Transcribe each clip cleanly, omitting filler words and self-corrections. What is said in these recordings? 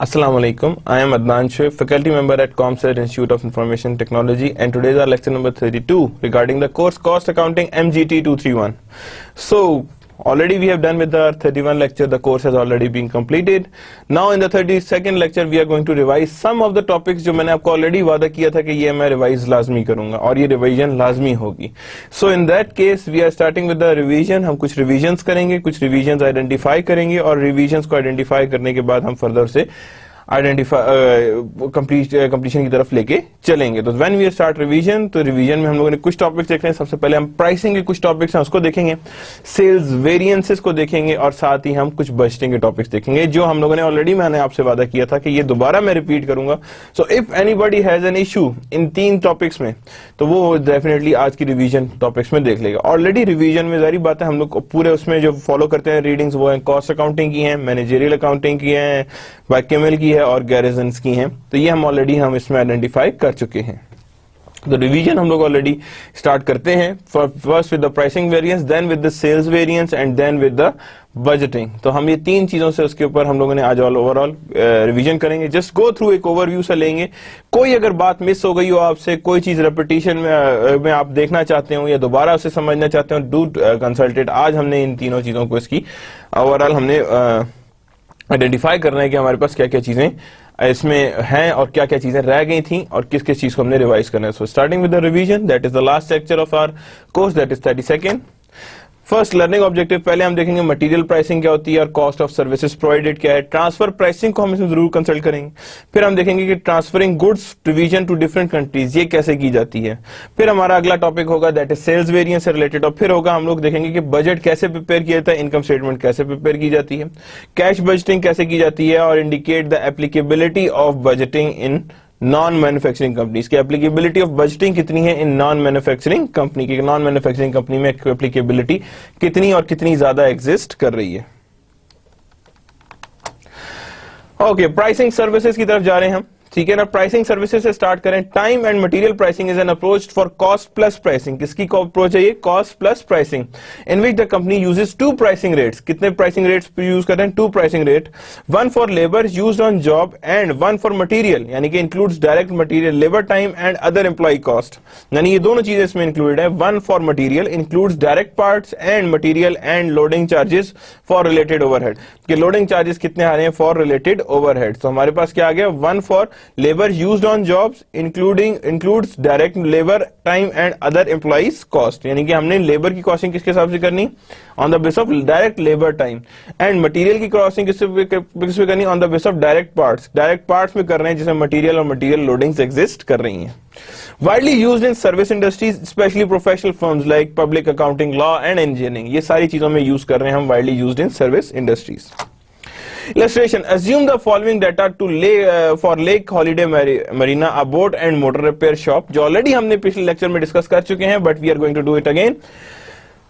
Assalamu alaikum. I am Adnan Shoaib, faculty member at ComSert Institute of Information Technology, and today is our lecture number 32 regarding the course Cost Accounting MGT 231. So, already we have done with the 31 lecture, the course has already been completed. Now in the 32nd lecture we are going to revise some of the topics जो मैंने आपको already वादा किया था कि ये मैं revise लाजमी करूंगा और ये revision लाजमी होगी. So in that case we are starting with the revision. हम कुछ revisions करेंगे, कुछ revisions identify करेंगे और revisions को identify करने के बाद हम further से कंप्लीशन की तरफ लेके चलेंगे. तो व्हेन वी स्टार्ट रिवीजन, तो रिवीजन में हम लोगों ने कुछ टॉपिक्स देख रहे हैं. सबसे पहले हम प्राइसिंग के कुछ टॉपिक्स हैं उसको देखेंगे, सेल्स वेरिएंसेस को देखेंगे और साथ ही हम कुछ बजटिंग के टॉपिक्स देखेंगे जो हम लोगों ने ऑलरेडी, मैंने आपसे वादा किया था कि ये दोबारा मैं रिपीट करूंगा. So if anybody has an issue in तीन टॉपिक्स में तो वो डेफिनेटली आज की रिवीजन टॉपिक्स में देख लेगा. ऑलरेडी रिवीजन में जारी बात है हम लोग पूरे उसमें जो फॉलो करते हैं रीडिंग्स वो है कॉस्ट अकाउंटिंग की है, मैनेजरियल अकाउंटिंग की है, वाक्यमेल की है और गैरिजन्स की हैं. तो ये हम ऑलरेडी इसमें आइडेंटिफाई कर चुके हैं. तो रिवीजन हम लोग ऑलरेडी स्टार्ट करते हैं. First with the pricing variance, then with the sales variance and then with the budgeting. तो हम ये तीन चीजों से उसके ऊपर हम लोगों ने आज ओवरऑल रिवीजन करेंगे. जस्ट गो थ्रू एक ओवरव्यू से लेंगे. कोई अगर बात मिस हो गई हो आपसे, कोई चीज रेपिटेशन में आप देखना चाहते हो या दोबारा उसे समझना चाहते हो, डू कंसल्टेट. आज हमने इन तीनों चीजों को इसकी ओवरऑल हमने आइडेंटिफाई करना है कि हमारे पास क्या क्या चीजें इसमें हैं और क्या क्या चीजें रह गई थी और किस किस चीज को हमने रिवाइज करना है. So starting with the revision, that is the last lecture of our course, that is 32nd. First learning objective, पहले हम देखेंगे मटेरियल प्राइसिंग क्या होती है और कॉस्ट ऑफ सर्विसेज प्रोवाइडेड क्या है. ट्रांसफर प्राइसिंग को हम इसमें जरूर कंसल्ट करेंगे. फिर हम देखेंगे कि transferring goods division to different countries ये कैसे की जाती है. फिर हमारा अगला टॉपिक होगा दैट इज सेल्स वेरिएंस से रिलेटेड. और फिर होगा हम लोग देखेंगे कि बजट कैसे प्रिपेयर किया जाता है, इनकम स्टेटमेंट कैसे प्रिपेयर की जाती है, कैश बजटिंग कैसे की जाती है और indicate the applicability of budgeting in non manufacturing companies की. एप्लीकेबिलिटी ऑफ बजटिंग कितनी है इन नॉन मैन्युफैक्चरिंग कंपनी की, नॉन मैन्युफैक्चरिंग कंपनी में एप्लीकेबिलिटी कितनी और कितनी ज्यादा एग्जिस्ट कर रही है. ओके, प्राइसिंग सर्विसेज की तरफ जा रहे हैं हम. ठीक है ना. प्राइसिंग सर्विसेज से स्टार्ट करें. Time and material pricing is an approach for cost plus pricing. किसकी अप्रोच है ये? Cost plus pricing, in which the company uses two pricing rates. कितने प्राइसिंग रेट्स यूज कर रहे हैं? Two pricing rate. One for labour used on job and one for material, यानी कि includes direct material, labour time and other employ cost. यानी ये दोनों चीजें इसमें इंक्लूडेड है. One for material includes direct parts and material and loading charges for related overhead. कि loading charges कितने आ रहे हैं फॉर रिलेटेड ओवरहेड. तो हमारे पास क्या आ गया? One for labour used on jobs includes direct labor time and other employees cost. यानी कि हमने लेबर की कॉस्टिंग किसके हिसाब से करनी? On the base of direct labour time. And material की कॉस्टिंग किस पे करनी? On the base of direct parts. Direct parts में कर रहे हैं जिसमें मटेरियल और मटेरियल लोडिंग्स एग्जिस्ट कर रही हैं. Widely used in service industries, specially professional firms like public accounting, law and engineering. ये सारी चीजों में यूज कर रहे हैं हम, widely used in service industries. Illustration: assume the following data to for Lake Holiday Marina, a boat and motor repair shop. जो already हमने पिछले लेक्चर में डिस्कस कर चुके हैं, but we are going to do it again.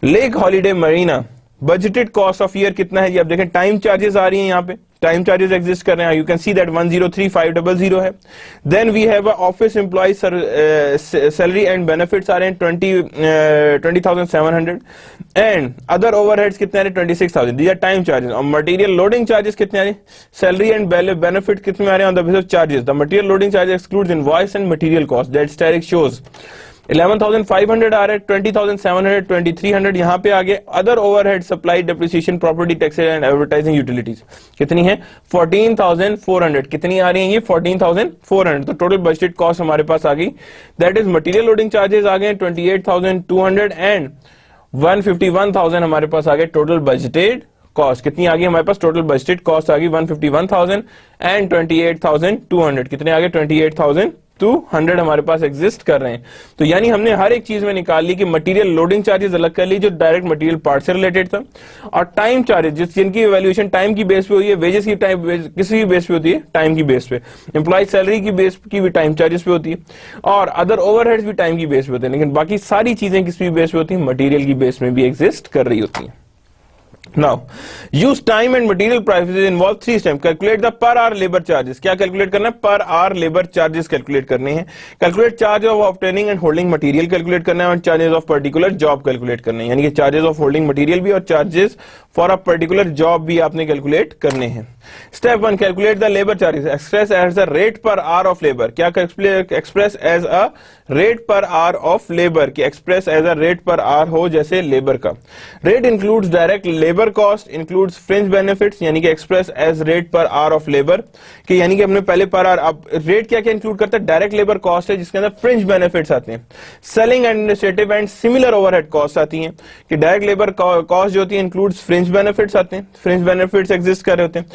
Lake Holiday Marina, budgeted cost of year कितना है? ये आप देखें टाइम चार्जेस आ रही हैं, यहाँ पे टाइम चार्जेस एग्जिस्ट कर रहे हैं. यू कैन सी दैट 103,500 है. Then we have office employ salary and benefits आ रहे हैं 20,700 एंड अदर ओवरहेड्स कितने आ रहे हैं? 26,000. These are time charges. और मटेरियल लोडिंग चार्जेस कितने आ रहे हैं? सैलरी एंड बेनिफिट कितने आ रहे हैं? On the base of charges. The material loading charges excludes invoice and material cost. That's direct shows 11,500 आ रहे हैं, 20,700, 2,300 यहाँ पे आगे. Other overhead, supply, depreciation, property taxes and advertising utilities कितनी है? 14,400. कितनी आ रही है ये? 14,400. तो टोटल बजटेड कॉस्ट हमारे पास आ गई. That is material loading charges आ गए 28,200 एंड 151,000 हमारे पास आ गए टोटल बजटेड कॉस्ट. कितनी आ गई हमारे पास? टोटल बजटेड कॉस्ट आ गई 151,000 एंड 28,200. कितने आ गए? 28,200 हमारे पास एग्जिस्ट कर रहे हैं. तो यानी हमने हर एक चीज में निकाल ली कि मटेरियल लोडिंग चार्जेस अलग कर ली जो डायरेक्ट मटेरियल पार्ट से रिलेटेड था, और टाइम चार्जेस जिनकी वैल्यूएशन टाइम की बेस पे हुई है. वेजेस की टाइम किसी भी बेस पे होती है? टाइम की बेस पे. एम्प्लॉय सैलरी की बेस की भी टाइम चार्जेस पे होती है और अदर ओवरहेड्स भी टाइम की बेस पे होते हैं. लेकिन बाकी सारी चीजें किस भी बेस पे होती है? मटेरियल की बेस में भी एग्जिस्ट कर रही होती है. Now, use time and material prices involve 3 steps. Calculate the per hour labor charges. क्या कैलकुलेट करना है? Per hour labour charges calculate करने हैं. Calculate charge of obtaining and holding material calculate करना है और charges of particular job calculate करने हैं. यानी कि चार्जेस ऑफ होल्डिंग मटेरियल भी और charges for a particular job भी आपने कैलकुलेट करने हैं. Step 1, calculate the labour charges. Express as the rate per hour of labour. क्या express as a rate per hour of labour की express as a rate per hour हो जैसे labour का. Rate includes direct labour cost, includes fringe benefits, यानी कि express as rate per hour of labour कि यानी कि हमने पहले पर आवर. अब रेट क्या क्या इंक्लूड करता है? डायरेक्ट लेबर कॉस्ट है जिसके अंदर फ्रिंज बेनिफिट्स आते हैं. Selling administrative and similar overhead cost आती हैं कि डायरेक्ट लेबर कॉस्ट जो होती है इंक्लूड्स फ्रिंज बेनिफिट्स आते हैं. फ्रिंज बेनिफिट्स एग्जिस्ट कर रहे होते हैं.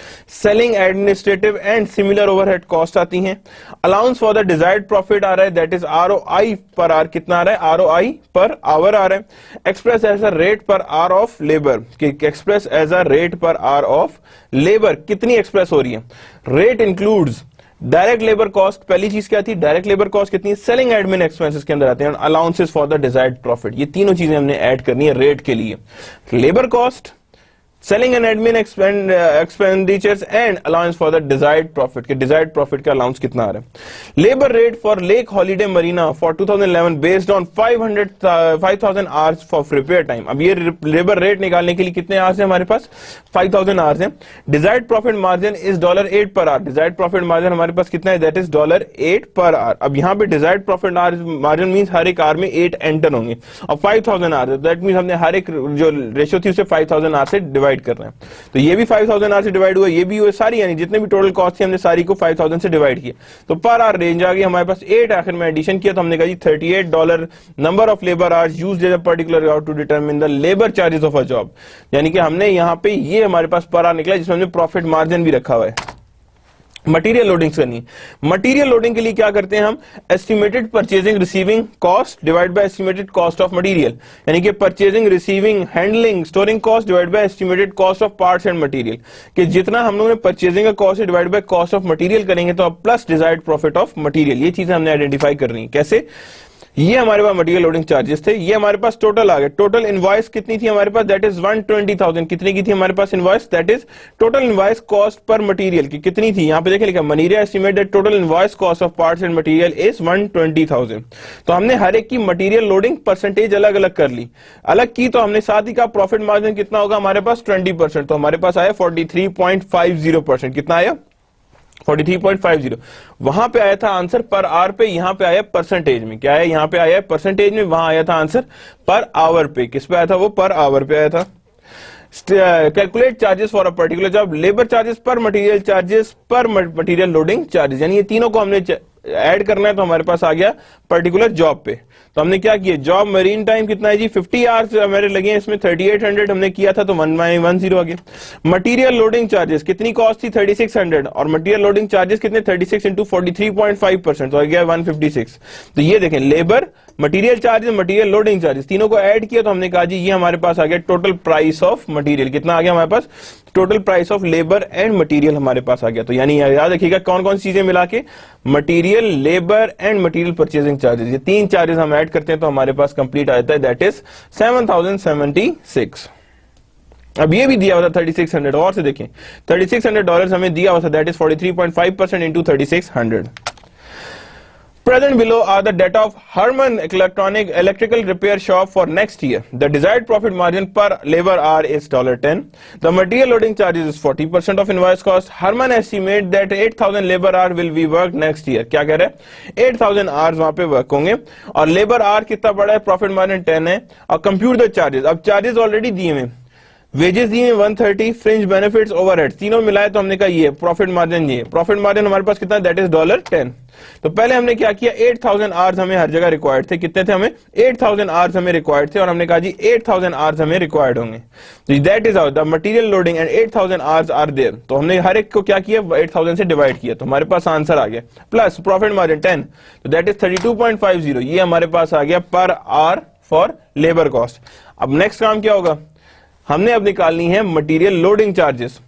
Selling administrative and similar overhead cost आती हैं. Allowance for the desired profit आ रहा है, that is ROI per hour. कितना आ रहा है? आरओआई पर आवर आ रहा है. Express as a rate per hour of labour कि express as a rate per hour of labour कितनी एक्सप्रेस हो रही है. Rate includes direct labour cost. पहली चीज क्या थी? डायरेक्ट लेबर कॉस्ट कितनी? सेलिंग एडमिन एक्सपेंसेस के अंदर आते हैं. Allowances for the desired profit. ये तीनों चीजें हमने ऐड करनी है रेट के लिए. Labour cost, selling and admin expenditures and allowance for the desired profit के डिजायर्ड प्रॉफिट का अलाउंस कितना आ रहा है. Labour rate for lake Holiday Marina for 2011 based on 5,000 hours for prepare time. अब ये लेबर रेट निकालने के लिए कितने आवर्स है हमारे पास? 5,000 आवर्स है. Desired profit margin is $8 per hour. Desired profit margin हमारे पास कितना है? That is $8 per hour. अब यहाँ पे डिजायर्ड प्रॉफिट मार्जिन मींस हर एक आवर में 8 एंटर होंगे और 5,000 आवर्स, दैट मींस हमने हर एक जो रेशियो थी उसे 5,000 आवर्स से डिवाइड कर रहे हैं. तो ये भी 5,000 आवर से डिवाइड हुआ, ये भी हुआ, सारी यानी जितने भी टोटल कॉस्ट थी हमने सारी को 5,000 से डिवाइड किया. तो पर आवर रेंज आ गई हमारे पास 8. आखिर में एडिशन किया तो हमने कहा जी $38 number of labour hours used as a particular job to determine the labour charges of a job. यानी कि हमने यहां पे ये हमारे पास पर आवर निकला जिसमें हमने प्रॉफिट मार्जिन भी रखा हुआ है. मटीरियल लोडिंग करनी. मटीरियल लोडिंग के लिए क्या करते हैं हम? Estimated purchasing receiving cost divide by estimated cost of material. यानी कि purchasing, receiving, handling, storing cost divide by estimated cost of parts and material. कि जितना हम लोगों ने परचेजिंग का cost divide by cost of material करेंगे तो plus desired profit of material. ये चीजें हमने आइडेंटिफाई करनी है. कैसे? ये हमारे पास मटीरियल लोडिंग चार्जेस थे. ये हमारे पास टोटल आ गए. टोटल इनवॉइस कितनी थी हमारे पास? That is 120,000. कितनी की थी हमारे पास invoice? That is total invoice cost पर मटीरियल की कितनी थी? यहां पे देखिए लिखा मनीरिया estimate that total invoice cost of parts and material is 120,000. तो हमने हर एक की मटीरियल लोडिंग परसेंटेज अलग अलग कर ली. अलग की तो हमने साथ ही का प्रॉफिट मार्जिन कितना होगा हमारे पास? 20%. तो हमारे पास आया 43.50%. कितना आया? 43.50. वहां पे आया था आंसर पर आवर पे, यहां पे आया परसेंटेज में. क्या है? यहां पे आया परसेंटेज में, वहां आया था आंसर पर आवर पे. किस पे आया था? वो पर आवर पे आया था. Calculate charges for a particular job. Labour charges पर मटीरियल लोडिंग चार्जेस. यानी ये तीनों को हमने ऐड करना है तो हमारे पास आ गया पर्टिकुलर जॉब पे. तो हमने क्या किया? जॉब मरीन टाइम कितना है जी? 50 आवर्स हमारे लगे हैं इसमें. 3800 हमने किया था तो 1/10 आ गया. मटीरियल लोडिंग चार्जेस कितनी कॉस्ट थी? 3600 और मटीरियल लोडिंग चार्जेस कितने? 36 इंटू 43.5% तो आ गया 156. तो ये देखें labour, material charges, material loading charges तीनों को ऐड किया तो हमने कहा जी ये हमारे पास आ गया टोटल प्राइस ऑफ मटीरियल. कितना आ गया हमारे पास? Total price of labour and material हमारे पास आ गया. तो यानी याद रखिएगा कौन कौन सी चीजें मिला के? Material, labour and material purchasing charges. ये 3 चार्जेस हम ऐड करते हैं तो हमारे पास कंप्लीट आ जाता है. That is 7,076. अब ये भी दिया हुआ था 3600. और से देखें $3600 हमें दिया हुआ था. That is 43.5% into 3600. Present below are the data of Harman Electrical Repair Shop for next year. The desired profit margin per labor hour is $10. The material loading charges is 40% of invoice cost. Harman estimate that 8,000 labor hour will be worked next year. क्या कह रहे हैं? 8,000 hours वहां पे work होंगे और labour our कितना पड़ा है? प्रॉफिट मार्जिन 10 है. और कंप्यूट द चार्जेस. अब चार्जेस ऑलरेडी दिए हुए, वेजेस दिए 130, फ्रिंज बेनिफिट्स, ओवरहेड तीनों मिलाए तो हमने कहा ये प्रॉफिट मार्जिन. ये प्रॉफिट मार्जिन हमारे पास कितना? That is $10. तो पहले हमने क्या किया? 8,000 आवर्स हमें हर जगह रिक्वायर्ड थे. कितने थे हमें? 8,000 आवर्स हमें रिक्वायर्ड थे और हमने कहा जी 8,000 आवर्स हमें रिक्वायर्ड होंगे. तो that is how the material loading and 8,000 hours are there. तो हमने हर एक को क्या किया? 8,000 से डिवाइड किया तो हमारे पास आंसर आ गया. प्लस प्रॉफिट मार्जिन 10 तो दैट इज 32.50. ये हमारे पास आ गया per hour for labour cost. अब नेक्स्ट काम क्या होगा? हमने अब निकालनी है material loading charges.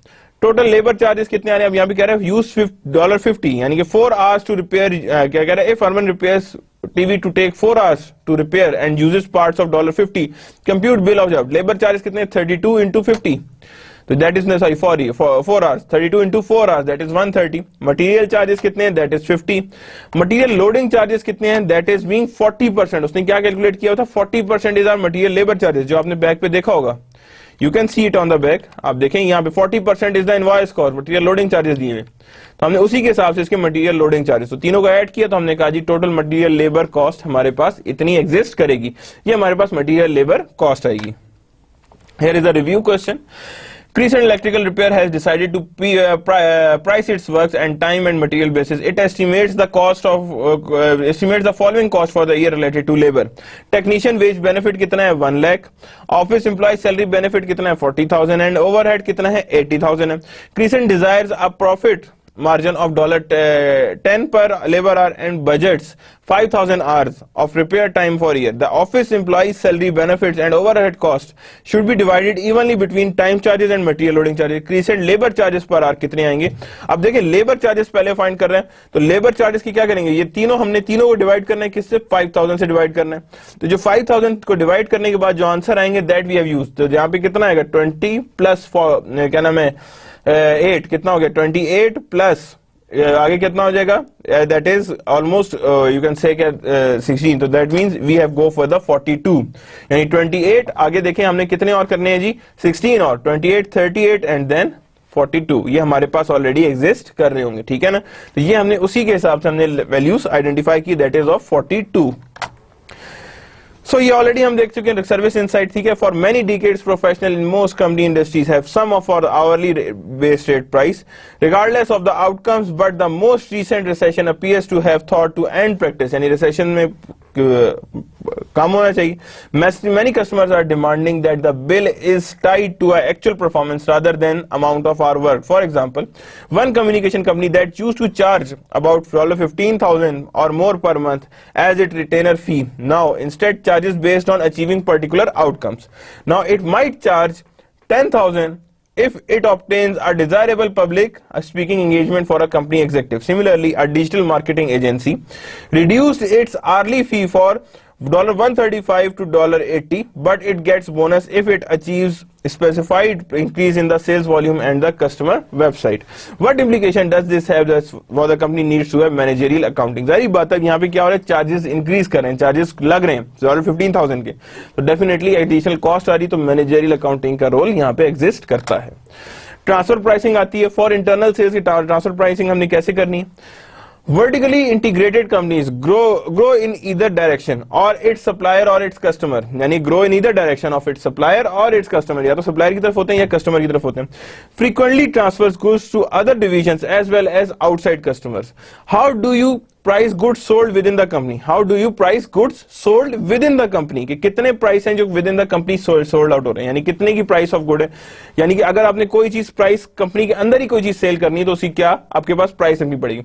Total labour charges कितने आ रहे हैं? अब यहां पे कह रहे हैं यूज $50 यानी कि 4 hours टू रिपेयर. क्या कह रहे हैं? If Herman repairs TV to take 4 hours to repair and uses parts of $50. Compute bill of job. Labor charges कितने 32 into 50. तो that is sorry 4 hours 32 into 4 hours that is 130. Material charges कितने हैं that is 50. Material loading charges कितने हैं that is being 40%. उसने क्या calculate किया था 40% is our material labor charges जो आपने बैक पे देखा होगा. You can see it on the back. आप देखेंगे यहाँ पे 40% is the invoice cost, material loading charges दिए हुए. तो हमने उसी के हिसाब से इसके मटेरियल लोडिंग चार्जेस तो तीनों को ऐड किया तो हमने कहा जी टोटल मटेरियल लेबर कॉस्ट हमारे पास इतनी एग्जिस्ट करेगी, ये हमारे पास मटेरियल लेबर कॉस्ट आएगी. Here is a review question. Crescent Electrical Repair has decided to price its works and time and material basis. It estimates the cost of estimates the following cost for the year related to labor. Technician wage benefit कितना है 1 lakh. Office employee salary benefit कितना है 40,000 and overhead कितना है 80,000 है. Crescent desires a profit margin of $10 per labor hour and budgets 5,000 hours of repair time for a year. The office employees salary benefits and overhead costs should be divided evenly between time charges and material loading charges. Crescent labor charges per hour कितने आएंगे. अब देखिए labour charges पहले find कर रहे हैं तो labour charges की क्या करेंगे, ये तीनों हमने तीनों को डिवाइड करना है किससे 5,000 से डिवाइड करना है. तो जो 5,000 को डिवाइड करने के बाद जो आंसर आएंगे दैट वी हैव यूज्ड. तो यहाँ पे कितना आएगा 20 प्लस क्या नाम है 8 कितना हो गया 28 प्लस आगे कितना हो जाएगा that is almost you can say 16. तो that means we have go for the 42 यानी 28 आगे देखें हमने कितने और करने हैं जी 16 और 28 38 एंड देन 42 ये हमारे पास ऑलरेडी एग्जिस्ट कर रहे होंगे. ठीक है ना. तो ये हमने उसी के हिसाब से हमने वैल्यूज आइडेंटिफाई की दैट इज ऑफ 42. So ये ऑलरेडी हम देख चुके हैं सर्विस इनसाइट. ठीक है. For many decades professional in most company industries have some of our hourly based rate price regardless of the outcomes but the most recent recession appears to have thought to end practice. यानी recession में कम होना चाहिए. Many customers are demanding that the bill is tied to our actual performance rather than amount of our work. For example, one communication company that used to charge about $15,000 or more per month as its retainer fee now instead charges based on achieving particular outcomes. Now it might charge $10,000 if it obtains a desirable public speaking engagement for a company executive. Similarly, a digital marketing agency reduced its hourly fee for $135 to $80, but it gets bonus if it achieves specified increase in the sales volume and the customer website. What implication does this have for the company needs to have managerial accounting? जारी बात है यहाँ पे क्या हो रहा है charges increase कर रहे हैं, चार्जेस लग रहे हैं 15,000 के, तो डेफिनेटली एडिशनल कॉस्ट आ रही, तो मैनेजरियल अकाउंटिंग का रोल यहाँ पे एग्जिस्ट करता है. ट्रांसफर प्राइसिंग आती है. फॉर इंटरनल सेल्स की ट्रांसफर प्राइसिंग हमने कैसे करनी है. Vertically integrated companies grow in either direction or its supplier or its customer. यानी grow in either direction of its supplier or its customer. या तो supplier की तरफ होते हैं या customer की तरफ होते हैं. Frequently transfers goods to other divisions as well as outside customers. How do you price goods sold within the company? How do you price goods sold within the company? कि कितने प्राइस हैं जो within the company sold out हो रहे हैं, यानी कितने की प्राइस ऑफ गुड है. यानी कि अगर आपने कोई चीज प्राइस कंपनी के अंदर ही कोई चीज सेल करनी है तो उसकी क्या आपके पास प्राइस रखनी पड़ेगी.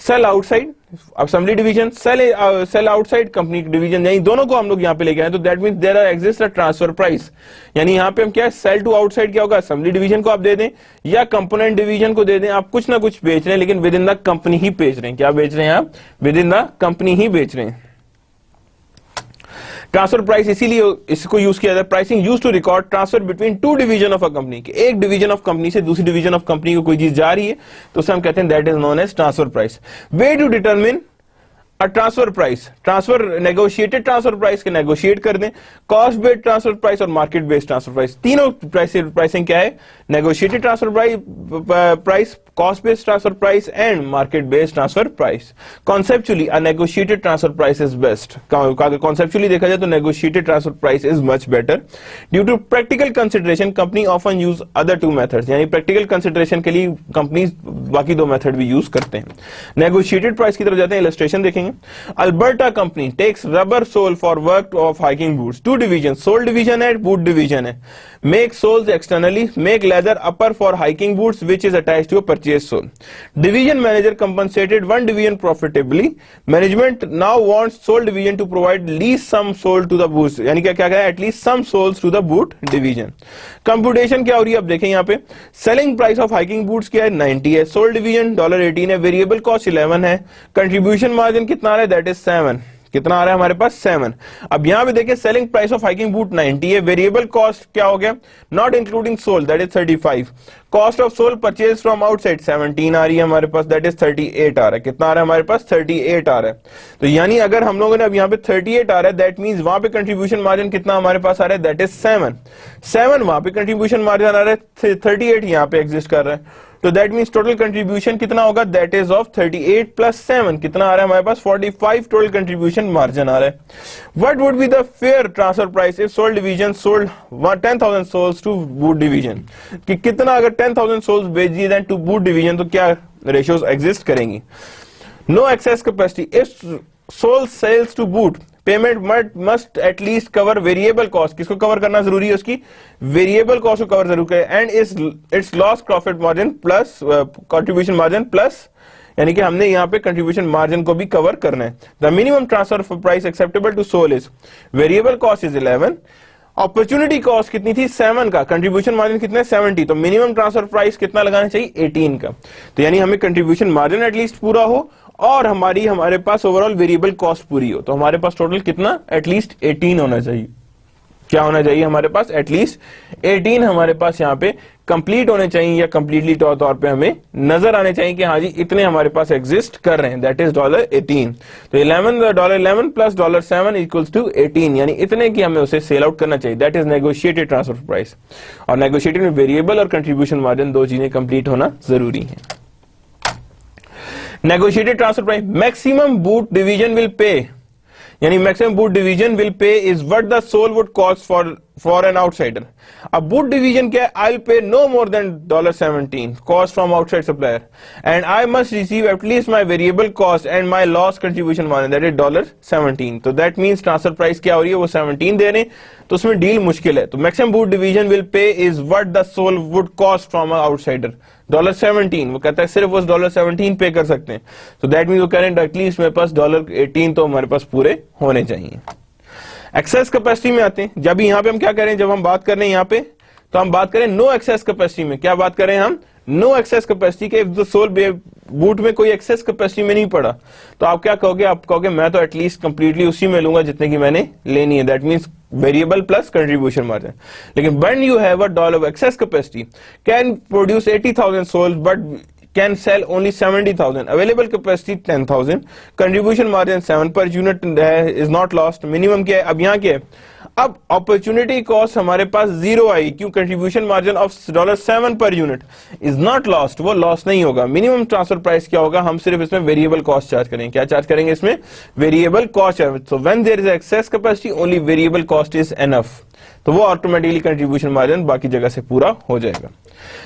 Sell outside assembly division, sell outside company division, यानी दोनों को हम लोग यहाँ पे लेके आए तो that means there exist a transfer price. यानी यहाँ पे हम क्या सेल टू आउटसाइड क्या होगा, असेंबली डिवीजन को आप दे दें या कंपोनेंट डिवीजन को दे दें, आप कुछ ना कुछ बेच रहे हैं लेकिन विद इन द कंपनी ही बेच रहे हैं. क्या बेच रहे हैं आप, विद इन द कंपनी ही बेच रहे हैं. ट्रांसफर प्राइस इसीलिए इसको यूज किया जाता है. Pricing use to record transfer between two division of a company. एक डिवीजन ऑफ कंपनी से दूसरी डिवीजन ऑफ कंपनी को कोई चीज जा रही है तो उसे हम कहते हैं that is known as transfer price. Way to determine a transfer price, transfer negotiated transfer price के नेगोशिएट कर दें, कॉस्ट बेस्ड ट्रांसफर प्राइस और मार्केट बेस्ड ट्रांसफर प्राइस. तीनों प्राइसिंग क्या है, negotiated transfer price, cost based transfer price and market based transfer price. Conceptually a negotiated transfer price is best. Conceptually देखा जाए तो negotiated transfer price is much better. Due to practical consideration company often use other two methods. यानी practical consideration के लिए companies बाकी दो method भी use करते हैं. Negotiated price की तरफ जाते हैं, illustration देखेंगे. Alberta company takes rubber sole for work of hiking boots. Two divisions, sole division है, boot division है. Make soles externally, make leather upper for hiking boots which is attached to a purchase sole. Division manager compensated one division profitably. Management now wants sole division to provide least some sole to the boots. यानी क्या क्या है, at least some soles to the boot division. Computation क्या हो रही है अब देखें यहाँ पे. Selling price of hiking boots क्या है 90 है. Sole division $18 है. Variable cost 11 है. Contribution margin कितना आ रहा है, that is 7. कितना आ रहा है हमारे पास 7। अब यहां पे देखिए selling price of hiking boot 90 है, वेरिएबल कॉस्ट क्या हो गया, not including sole, that is 35, cost of sole purchase from outside 17 आ रही है हमारे पास, दैट इज 38 आ रहा है। कितना आ रहा है हमारे पास 38 आ रहा है। तो यानी अगर हम लोगों ने अब यहाँ पे 38 आ रहा है, दैट मींस वहां पे कंट्रीब्यूशन मार्जिन कितना हमारे पास आ रहा है, दैट इज 7 वहां पे कंट्रीब्यूशन मार्जिन आ रहा है, 38 यहाँ पे एग्जिस्ट कर रहा है। तो दैट मींस टोटल कंट्रीब्यूशन कितना होगा, दैट इज ऑफ 38 प्लस 7, कितना आ रहा है हमारे पास 45 टोटल कंट्रीब्यूशन मार्जिन आ रहा है। What would be the fair transfer price if sole division sold 10,000 soles to boot division, कि कितना अगर 10,000 सोल्स बेच दिए देन टू बूट डिवीजन तो क्या रेशियोज एग्जिस्ट करेंगी। No excess capacity, if sole sells to boot payment must at least cover variable cost, किसको cover करना जरूरी है, उसकी वेरिएबल कॉस्ट को कवर जरूर करें, and it's loss profit margin plus contribution margin plus, यानी कि हमने यहाँ पे कंट्रीब्यूशन मार्जिन को भी कवर करना है। The minimum transfer price acceptable to sole is, variable cost is 11, opportunity cost कितनी थी 7 का, कंट्रीब्यूशन मार्जिन कितना है 70, तो मिनिमम ट्रांसफर प्राइस कितना लगाना चाहिए 18 का। तो यानी हमें कंट्रीब्यूशन मार्जिन एटलीस्ट पूरा हो और हमारे पास ओवरऑल वेरिएबल कॉस्ट पूरी हो, तो हमारे पास टोटल कितना एटलीस्ट 18 होना चाहिए। क्या होना चाहिए हमारे पास, एटलीस्ट 18 हमारे पास यहाँ पे कंप्लीट होने चाहिए, या कंप्लीटली तौर पे हमें नजर आने चाहिए कि हाँ जी इतने हमारे पास एग्जिस्ट कर रहे हैं, दैट इज $18। तो $11 प्लस $7 इक्वल्स टू 18, यानी इतने की हमें उसे सेल आउट करना चाहिए, that is negotiated transfer price. और नेगोशिएटेड में वेरिएबल और कंट्रीब्यूशन मार्जिन दो चीजें कंप्लीट होना जरूरी है। Negotiated transfer price, maximum boot division will pay, यानी maximum boot division will pay is what the sole would cost for an outsider. अब बूट डिवीजन क्या है, I will pay no more than $17 cost from outside supplier and I must receive at least my variable cost and my loss contribution margin that is $17। तो that means transfer price क्या हो रही है, वो 17 दे रहे हैं, तो उसमें डील मुश्किल है। तो maximum boot division will pay is what the sole would cost from outsider, $17, वो कहता है सिर्फ उस $17 पे कर सकते हैं। तो दैट मीन वो कह रहे हैं एटलीस्ट मेरे पास $18 तो हमारे पास पूरे होने चाहिए। एक्सेस कैपेसिटी में आते हैं, जब यहाँ पे हम क्या करें, जब हम बात कर रहे हैं यहाँ पे, तो हम बात करें नो एक्सेस कैपेसिटी में। क्या बात करें हम, नो एक्सेस कैपेसिटी के, इफ द सोल बूट में कोई एक्सेस कैपेसिटी में नहीं पड़ा, तो आप क्या कहोगे, आप कहोगे मैं तो एटलीस्ट कंप्लीटली उसी में लूंगा जितने की मैंने लेनी है, that means variable plus contribution margin. लेकिन when you have a $1 of excess capacity can produce 80,000 souls but can sell only 70,000, available capacity 10,000, contribution margin 7 per unit is not lost, minimum क्या है, अब यहाँ क्या है, अब अपॉर्चुनिटी कॉस्ट हमारे पास 0 आई, क्यों, contribution margin of $7 per unit is not lost, वो लॉस नहीं होगा। मिनिमम ट्रांसफर प्राइस क्या होगा, हम सिर्फ इसमें वेरिएबल कॉस्ट चार्ज करेंगे, क्या चार्ज करेंगे इसमें, variable cost. So when there is excess capacity only variable cost is enough, तो वो ऑटोमेटिकली कंट्रीब्यूशन मार्जिन बाकी जगह से पूरा हो जाएगा।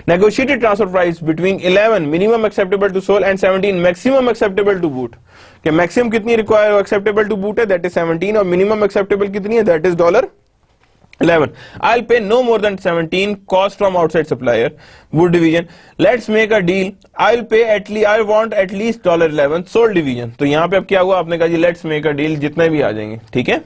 Negotiated transfer price between 11 minimum acceptable to sole and 17 maximum acceptable to boot, कि मैक्सिमम कितनी रिक्वायर एक्सेप्टेबल टू बूट है, दैट इज 17, और मिनिमम एक्सेप्टेबल कितनी है, that is $11। I'll pay no more than 17 cost from outside supplier, boot division. Let's make a deal. I'll pay at least, I want at least $11 sold division. तो यहाँ पे अब क्या हुआ, आपने कहा जी let's make a deal, जितने भी आ जाएंगे, ठीक है।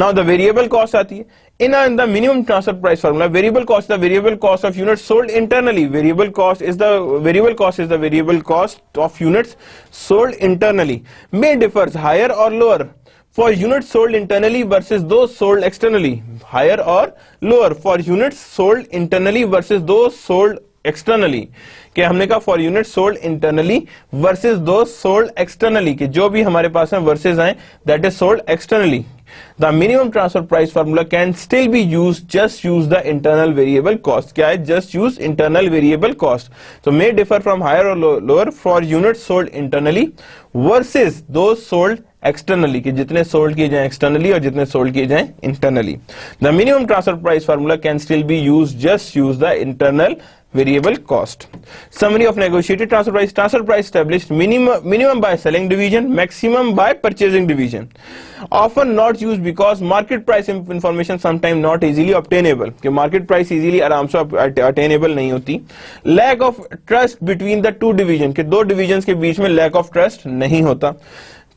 Now the variable cost आती है in the minimum transfer price formula. Variable cost is the variable cost of units sold internally. Variable cost is the variable cost of units sold internally. May differs higher or lower for units sold internally versus those sold externally. Higher or lower for units sold internally versus those sold externally. कि हमने कहा for unit sold internally versus दो sold externally, कि जो भी हमारे पास में वर्सेस आए that is sold externally. The minimum transfer price formula can still be use, just use the internal variable cost. क्या है, just use internal variable cost. So may differ from higher और lower for unit sold internally versus दो sold externally, कि जितने sold किए जाएं externally और जितने सोल्ड किए जाएं internally. The minimum transfer price formula can still be use, just use the internal variable cost. Summary of negotiated transfer price. Transfer price established minimum by selling division, maximum by purchasing division. Often not used because market price information sometimes not easily obtainable. कि market price easily आराम से attainable नहीं होती. Lack of trust between the two division, कि दो divisions के बीच में lack of trust नहीं होता.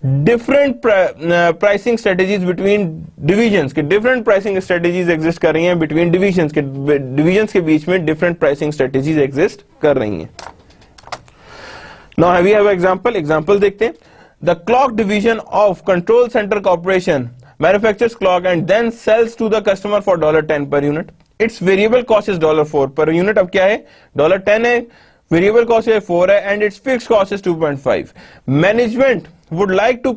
Different pricing strategies between divisions, के डिफरेंट प्राइसिंग स्ट्रेटेजीज एग्जिस्ट कर रही हैं बिटवीन डिविजन्स के बीच में डिफरेंट प्राइसिंग स्ट्रेटेजीज एग्जिस्ट कर रही हैं। नाउ वी हैव एग्जांपल देखते हैं। The clock division of control centre corporation manufactures clock and then sells to the customer for $10 per unit. Its variable cost is $4 per unit. अब क्या है, $10 है, variable cost है 4 है, and it's fixed cost is 2.5. Management would like to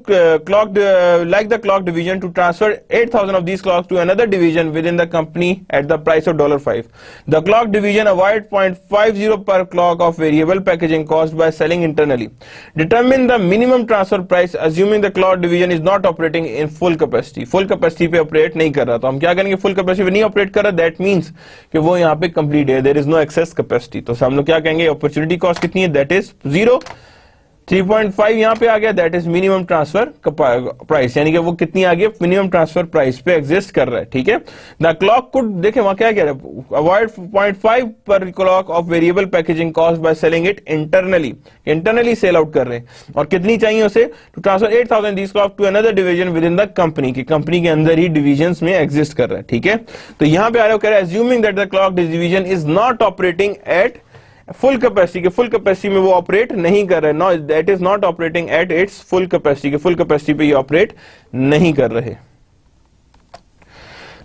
like the clock division to transfer 8,000 of these clocks to another division within the company at the price of $5. The clock division avoid 0.50 per clock of variable packaging cost by selling internally. Determine the minimum transfer price assuming the clock division is not operating in full capacity. Full capacity पे operate नहीं कर रहा, तो हम क्या करेंगे, full capacity पे नहीं operate कर रहा, that means कि वो यहाँ पे complete है, there is no excess capacity. तो हम लोग क्या कहेंगे, opportunity cost कितनी है, that is 0. 3.5 यहां पे आ गया, that is minimum transfer price, यानी कि वो कितनी आ गई, मिनिमम ट्रांसफर प्राइस पे एग्जिस्ट कर रहा है. ठीक है, द क्लॉक कुड, देखें वहां क्या कह रहा है, avoid 0.5 per clock of variable packaging cost by selling it internally. Internally sell out कर रहे हैं, और कितनी चाहिए उसे, to transfer 8,000 this clock to another division within the company, की कंपनी के अंदर ही डिविजन में एग्जिस्ट कर रहा है. ठीक है, तो यहां पे आ रहा है, कह रहा है assuming that the clock division is not operating at full capacity, के फुल कैपेसिटी में वो ऑपरेट नहीं कर रहे, know that is not operating at its full capacity, के फुल कैपेसिटी पे ये ऑपरेट नहीं कर रहे.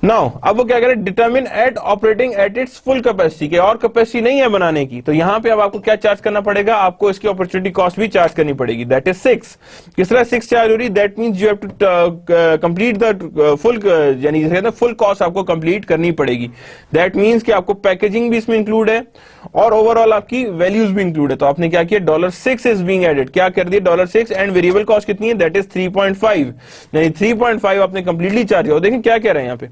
नाउ अब वो क्या करें, determine at operating at its full capacity, के और कैपेसिटी नहीं है बनाने की, तो यहां पे अब आपको क्या चार्ज करना पड़ेगा, आपको इसकी अपॉर्चुनिटी कॉस्ट भी चार्ज करनी पड़ेगी, दैट इज 6. किस तरह 6 चार्ज हो रही, that means you have to complete the full, यानी जैसे कहते हैं फुल कॉस्ट आपको कंप्लीट करनी पड़ेगी. दैट मींस कि आपको पैकेजिंग भी इसमें इंक्लूड है और ओवरऑल आपकी वैल्यूज भी इंक्लूड है. तो आपने क्या किया, $6 इज बीइंग एडेड, क्या कर दिया, $6, एंड वेरिएबल कॉस्ट कितनी है, दैट इज 3.5, यानी 3.5 आपने कंप्लीटली चार्ज किया. देखें क्या कह रहे हैं यहाँ पे,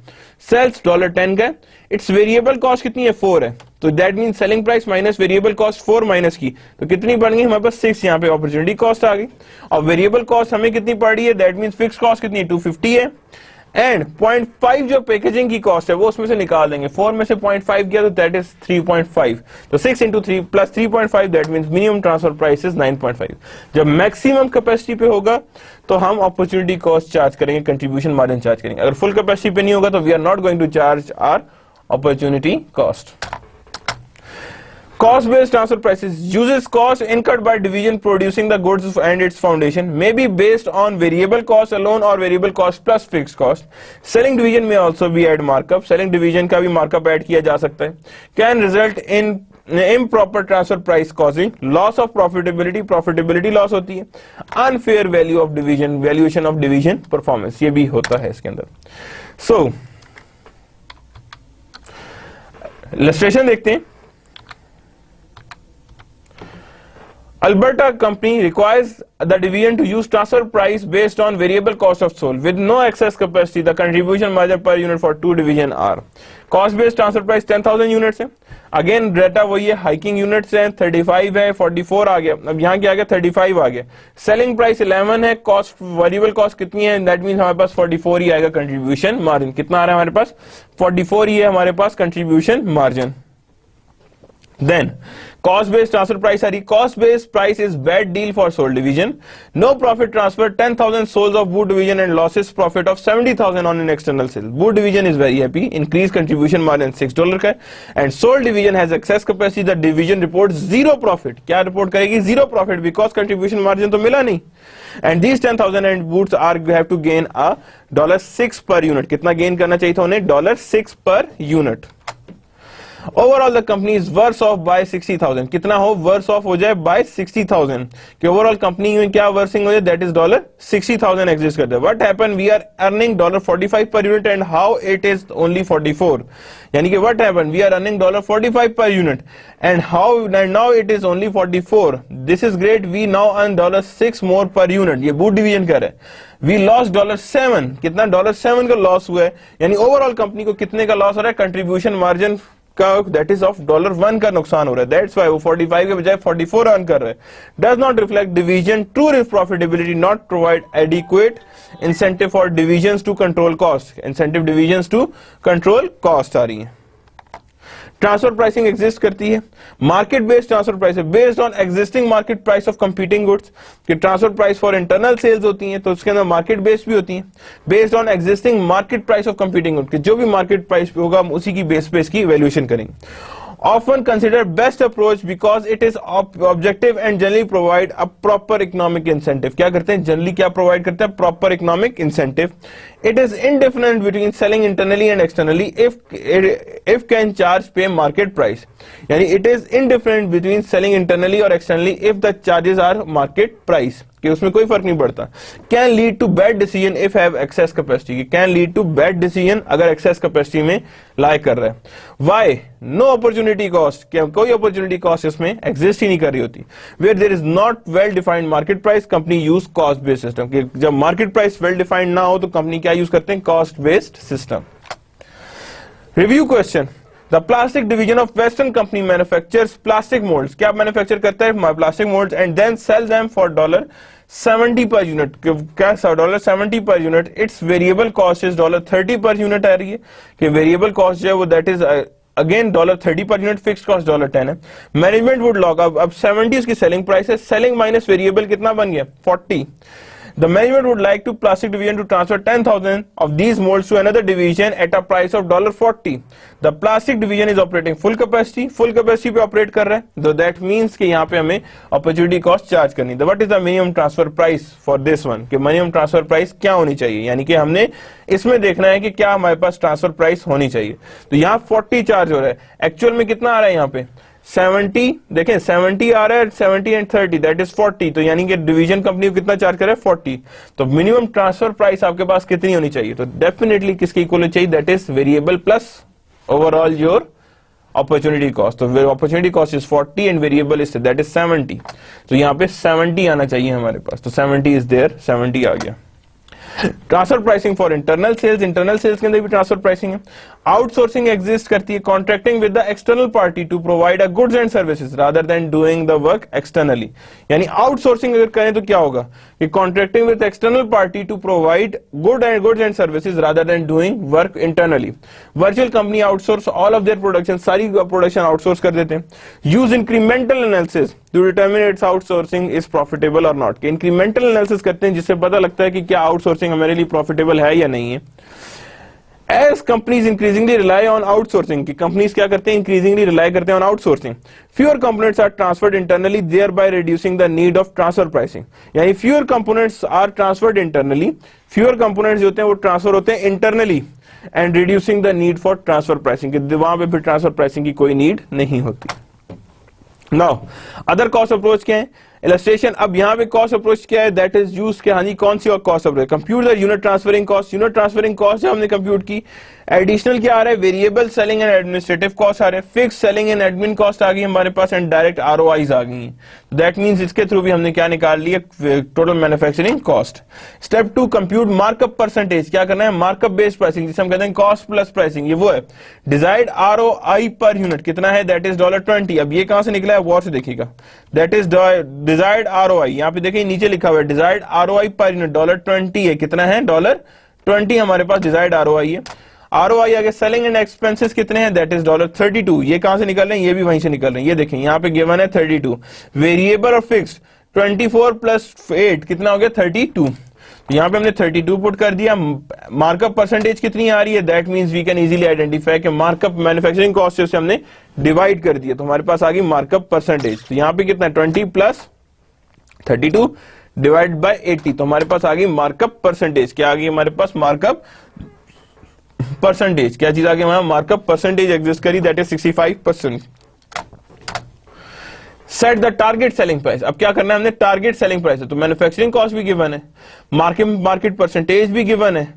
सेल्स $10 का, इट्स वेरिएबल कॉस्ट कितनी है, 4 है, तो that mean selling price minus variable cost 4 minus की, तो कितनी बन गई हमारे पास 6. यहाँ पे अपॉर्चुनिटी कॉस्ट आ गई, और वेरिएबल कॉस्ट हमें कितनी पड़ रही है, दैट मीन फिक्स कॉस्ट कितनी है, 250 है, एंड 0.5 जो पैकेजिंग की कॉस्ट है वो उसमें से निकाल देंगे, 4 में से 0.5 गया तो दैट इज 3.5, तो 6 into 3 plus 3.5, that mean minimum transfer price is 9.5. जब मैक्सिमम कैपेसिटी पे होगा तो हम अपॉर्चुनिटी कॉस्ट चार्ज करेंगे, कंट्रीब्यूशन मार्जिन चार्ज करेंगे. अगर फुल कैपेसिटी पे नहीं होगा तो we are not going to charge our opportunity cost. Cost-based transfer prices uses cost incurred by division producing the goods and its foundation may be based on variable cost alone or variable cost plus fixed cost. Selling division may also be add markup. Selling division का भी markup add किया जा सकता है. Can result in improper transfer price causing loss of profitability. Profitability loss होती है. Unfair value of division, valuation of division performance, ये भी होता है इसके अंदर. So illustration देखते हैं. Alberta company requires the division to use transfer price based on variable cost of sold with no excess capacity. The contribution margin per unit for two division are. Cost based transfer price 10,000 units है. Again data वही है, hiking units है, 35 है, 44 आ गया, अब यहाँ क्या आ गया, 35 आ गया. सेलिंग प्राइस 11 है, कॉस्ट वेरिएबल कॉस्ट कितनी है, दैट मींस हमारे पास 44 ही आएगा. कंट्रीब्यूशन मार्जिन कितना आ रहा है हमारे पास, 44 ही है हमारे पास contribution margin. Then cost based transfer price are cost based price is bad deal for sold division. No profit transfer, 10,000 souls of boot division and losses profit of 70,000 on an external sale. Boot division is very happy, increased contribution margin $6 का, and sold division has excess capacity. The division reports zero profit. क्या report करेगी, zero profit because contribution margin तो मिला नहीं. And these 10,000 and boots are have to gain a $6 per unit. कितना gain करना चाहिए था उन्हें, $6 per unit. Overall the company is worse off by 60,000, कितना हो, वर्स ऑफ हो जाए बाय 60,000, कि ओवरऑल कंपनी में क्या वर्सिंग हो जाए, दैट इज $60,000 एग्जिस्ट करते हैं. What happen, we are earning $45 per unit and how it is only 44, यानी कि what happen, we are earning $45 per unit and how now it is only 44. This is great, we now earn $6 more per unit. ये boot division कर रहे हैं. We loss $7, कितना $7 का loss हुआ है, यानी ओवरऑल कंपनी को कितने का लॉस हो रहा है, कंट्रीब्यूशन मार्जिन का, दैट इज ऑफ $1 का नुकसान हो रहा है. दैट्स व्हाई वो 45 के बजाय 44 अर्न कर रहे हैं. Does not reflect division true profitability, not provide adequate incentive for divisions to control cost. Incentive divisions to control cost आ रही है. ट्रांसफर प्राइसिंग एग्जिस्ट करती है. मार्केट बेस्ड ट्रांसफर प्राइस है based on existing market price of competing goods. कि transfer price for internal sales होती हैं तो उसके अंदर मार्केट बेस्ड भी होती हैं. Based on existing market price of competing goods, जो भी मार्केट प्राइस पे होगा हम उसी की बेस पे इसकी वैल्यूएशन करेंगे. often considered best approach because it is objective and generally provide a proper economic incentive. क्या करते हैं जनरली, क्या प्रोवाइड करते हैं, proper economic incentive. It is indifferent between selling internally and externally if can charge pay market price. यानी it is indifferent between selling internally और externally if the charges are market price. कि उसमें कोई फर्क नहीं पड़ता. Can lead to bad decision if have excess capacity. Can lead to bad decision अगर excess capacity में lie कर रहा है. Why? No opportunity cost. क्या कोई opportunity cost इसमें exist ही नहीं कर रही होती. Where there is not well defined market price, company use cost based system. कि जब market price well defined ना हो तो company क्या use करते हैं, cost based system. Review question. The plastic division of Western company manufactures plastic molds. क्या manufacture करता है, plastic molds, and then sell them for $70 per unit. क्या $70 per unit. Its variable cost is $30 per unit आ रही है कि variable cost जो है वो that is again $30 per unit, fixed cost $10 है. Management would log अब 70 उसकी selling price है, selling minus variable कितना बन गया 40. The management would like to plastic division to transfer 10,000 of these molds to another division at a price of $40. The plastic division is operating full capacity पे operate कर रहा है, so that means कि यहाँ पे हमें opportunity cost charge करनी है. What is the minimum transfer price for this one? कि minimum transfer price क्या होनी चाहिए, यानी कि हमने इसमें देखना है कि क्या हमारे पास transfer price होनी चाहिए. तो यहाँ 40 चार्ज हो रहा है, एक्चुअल में कितना आ रहा है यहाँ पे 70, देखें 70 आ रहा है, 70 and 30 दैट इज 40. तो यानी कि डिवीजन कंपनी को कितना चार्ज करे 40. तो मिनिमम ट्रांसफर प्राइस आपके पास कितनी होनी चाहिए, तो डेफिनेटली किसके इक्वल चाहिए, that is variable plus overall your opportunity cost. तो opportunity cost is 40 and variable is that is 70. तो यहाँ पे 70 आना चाहिए हमारे पास, तो 70 इज देयर, 70 आ गया. Transfer pricing for internal sales के अंदर भी ट्रांसफर प्राइसिंग है. आउटसोर्सिंग एग्जिस्ट करती है, contracting with the external party to provide a goods and services rather than doing the work externally. यानी आउटसोर्सिंग अगर करें तो क्या होगा कि contracting with external party to provide goods and services rather than doing work internally. Virtual company outsource all of their production, सारी production outsource कर देते हैं. Use incremental analysis to determine its outsourcing is profitable और not. Incremental analysis करते हैं जिससे पता लगता है कि क्या आउटसोर्सिंग हमारे लिए प्रॉफिटेबल है या नहीं है. As companies increasingly rely on outsourcing, कि companies क्या करते हैं, increasingly rely करते हैं on outsourcing. Fewer components are transferred internally, thereby reducing the need of transfer pricing. यानी fewer components are transferred internally, fewer components जो होते हैं वो ट्रांसफर होते हैं internally and reducing the need for transfer pricing. कि वहां पे फिर ट्रांसफर प्राइसिंग की कोई नीड नहीं होती. Now, other cost approach क्या है, इलस्ट्रेशन. अब यहाँ पे कॉस्ट अप्रोच क्या है, दैट इज यूज के, हाँ जी कौन सी और cost approach, compute the unit transferring cost. Unit transferring cost हमने कंप्यूट की. एडिशनल क्या आ रहा है, variable selling and administrative cost आ रहे हैं, fix selling and admin cost आ गई हमारे पास, एंड डायरेक्ट आरओआईज आ गई. दैट मींस इसके थ्रू भी हमने क्या निकाल लिया, total manufacturing cost. Step 2, compute markup percentage. क्या करना है, मार्कअप बेस्ड प्राइसिंग जिसे हम कहते हैं कॉस्ट प्लस प्राइसिंग, ये वो है. डिजाइड आरओआई पर यूनिट कितना है, दैट इज $20. अब ये कहां से निकला है, वॉर से देखिएगा. दैट इज डिजाइड आरओआई, यहाँ पे देखिए नीचे लिखा हुआ है डिजाइड आरओआई पर यूनिट $20 है. कितना है, $20 हमारे पास डिजाइड आरओआई है. आरओआई आगे सेलिंग एंड एक्सपेंसेस कितने हैं, दैट इज $32. ये कहां से निकल रहे हैं, ये भी वहीं से निकल रहे हैं. ये देखें यहाँ पे गिवन है 32. वेरिएबल और फिक्स्ड 24 प्लस 8 कितना हो गया 32. तो यहाँ पे हमने 32 पुट कर दिया. मार्कअप परसेंटेज कितनी आ रही है, that means we can easily identify कि मार्कअप मैन्युफैक्चरिंग कॉस्ट से हमने डिवाइड कर दिया, तो हमारे पास आ गई मार्कअप परसेंटेज. तो यहाँ पे कितना 20 प्लस 32 डिवाइड बाय 80, तो हमारे पास आ गई मार्कअप परसेंटेज. क्या आ गई हमारे पास, मार्कअप परसेंटेज. क्या चीज आ गई हमारा, मार्कअप परसेंटेज एग्जिस्ट करी, that is 65%. Set the target selling price. अब क्या करना है हमने, टारगेट सेलिंग प्राइस है, तो मैन्युफैक्चरिंग कॉस्ट भी गिवन है, मार्केट परसेंटेज भी गिवन है,